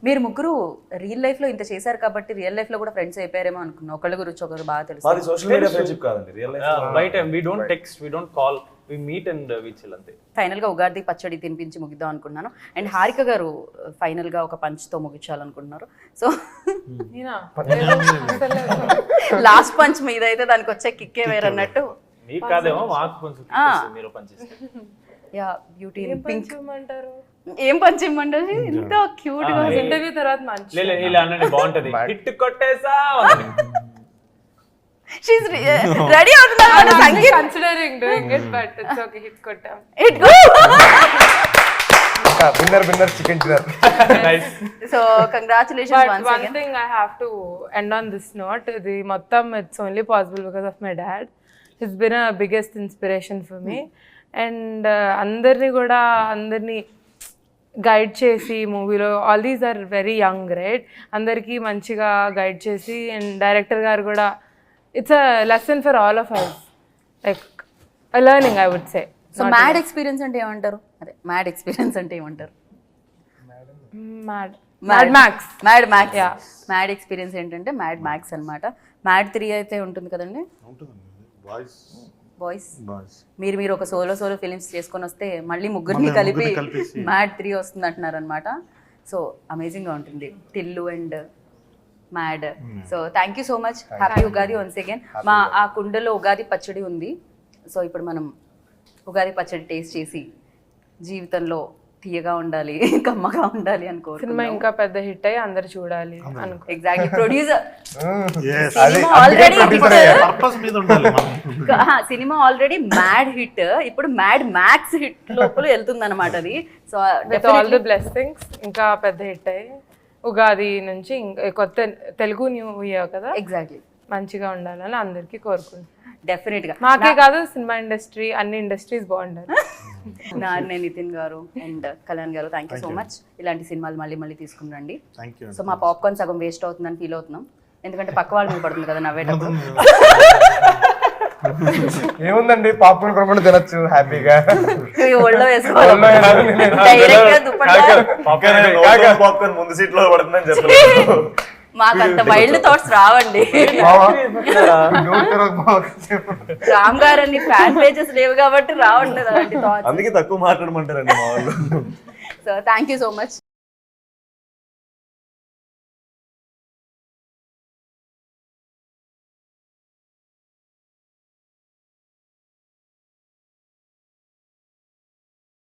S1: మీరు ముగ్గురు రియల్ లైఫ్ లో ఇంత చేశారు కాబట్టి రియల్ లైఫ్ లో కూడా ఫ్రెండ్స్ అయిపోయారేమో అనుకున్నా. ఒకళ్ళ గురించి ఒకరు బాగా తెలుసు.
S6: మాది సోషల్ మీడియా ఫ్రెండ్షిప్ కాదండి, రియల్ లైఫ్
S2: బయట we don't text, we don't call, we meet and we chill అంతే.
S1: ఫైనల్ గా ఉగాది పచ్చడి తినిపించి ముగిద్దాం అనుకున్నాను. అండ్ హారిక గారు ఫైనల్ గా ఒక పంచ్ తో ముగించాలనుకుంటున్నారు. సో లాస్ట్ పంచ్ మీద అయితే దానికి వచ్చే కిక్కే వేరన్నట్టు.
S2: మీకు కాదేమో, మాకు కొంచెం kick వస్తుంది మీరు పనిచేస్తే.
S1: Yeah beauty in pink.
S3: ఏమంటారు
S1: ఏం పంచ్ ఇమ్మంటారు? ఇంత క్యూట్ గా.
S3: ఇంటర్వ్యూ తర్వాత మంచి
S2: లేదు ఇలా అనండి బాగుంటది. హిట్ కొట్టేసా
S1: షీస్ రెడీ అవుతున్నారు Sangeet.
S3: Considering doing it but it's okay. Hit కొట్టాం.
S1: It go.
S5: Winner chicken dinner.
S2: Nice.
S1: So congratulations
S3: But
S1: once
S3: one
S1: again.
S3: thing I have to end on this note, the మొత్తం it's only possible because of my dad. His been a biggest inspiration for me. And అందరినీ guide చేసి మూవీలో all these are very young right, అందరికీ మంచిగా guide చేసి, and director గారు కూడా it's a lesson for all of us, like a learning I would say.
S1: So mad experience అంటే ఏమంటారు? అదే మ్యాడ్ ఎక్స్పీరియన్స్ అంటే ఏమంటారు?
S3: Mad max.
S1: మ్యాడ్ ఎక్స్పీరియన్స్ ఏంటంటే మ్యాడ్ మ్యాక్స్ అన్నమాట. మ్యాడ్ 3 అయితే ఉంటుంది కదండి బాయ్స్. మీరు ఒక సోలో ఫిలిమ్స్ చేసుకొని వస్తే మళ్ళీ ముగ్గురిని కలిపి మ్యాడ్ 3 వస్తుంది అంటున్నారు అనమాట. సో అమేజింగ్గా ఉంటుంది Tillu and mad. So thank you so much. Happy Ugadi once again. ఆ కుండలో ఉగాది పచ్చడి ఉంది. సో ఇప్పుడు మనం ఉగాది పచ్చడి టేస్ట్ చేసి జీవితంలో తీయగా ఉండాలి, కమ్మగా ఉండాలి
S3: సినిమా
S1: అనుకుంటున్నాం.
S3: ఇంకా పెద్ద హిట్ అయ్యి అందరు చూడాలి అనుకో.
S1: ఎగ్జాక్ట్లీ. ప్రొడ్యూసర్
S5: అది
S1: ఆల్రెడీ
S4: పర్పస్ మీద ఉండాలి మనం.
S1: సినిమా ఆల్రెడీ మ్యాడ్ హిట్, ఇప్పుడు మ్యాడ్ మ్యాక్స్ హిట్ లోపల వెళ్తుంది అనమాట అది. So
S3: with all the blessings ఇంకా పెద్ద హిట్ అయ్యి ఉగాది నుంచి కొత్త తెలుగు న్యూ ఇయర్ కదా,
S1: ఎగ్జాక్ట్లీ
S3: మంచిగా ఉండాలని అందరికీ కోరుకుంటున్నాను.
S1: డెఫినెట్ గా.
S3: మాకే కాదు సినిమా ఇండస్ట్రీ, అన్ని ఇండస్ట్రీస్ బాగుండాలి.
S1: నాన్నే నితిన్ గారు అండ్ కళ్యాణ్ గారు థ్యాంక్ యూ సో మచ్. ఇలాంటి సినిమాలు మళ్ళీ తీసుకుని రండి.
S4: Thank you.
S1: సో మా పాప్కార్న్ సగం వేస్ట్ అవుతుందని ఫీల్ అవుతున్నాం, ఎందుకంటే పక్క వాళ్ళ మీద పడుతుంది కదా నవ్వేటప్పుడు.
S5: ఏముందండి, పాప్కార్న్ కొనుక్కొని తినచ్చు హ్యాపీగా.
S1: ఒళ్ళో వేసుకోవాలి డైరెక్ట్ గా దుప్పట్లా.
S6: పాప్కార్న్ ముందు సీట్ లో పడుతుందని చెప్పలేదు.
S1: మాకు అంత వైల్డ్ థాట్స్ రావండి. రామ్ గారు అన్ని ఫ్యాన్ పేజెస్ లేవు కాబట్టి రావట్లేదు అలాంటి థాట్స్.
S6: అందుకే తక్కువ మాట్లాడమంటారండి మా వాళ్ళు.
S1: So thank you so much.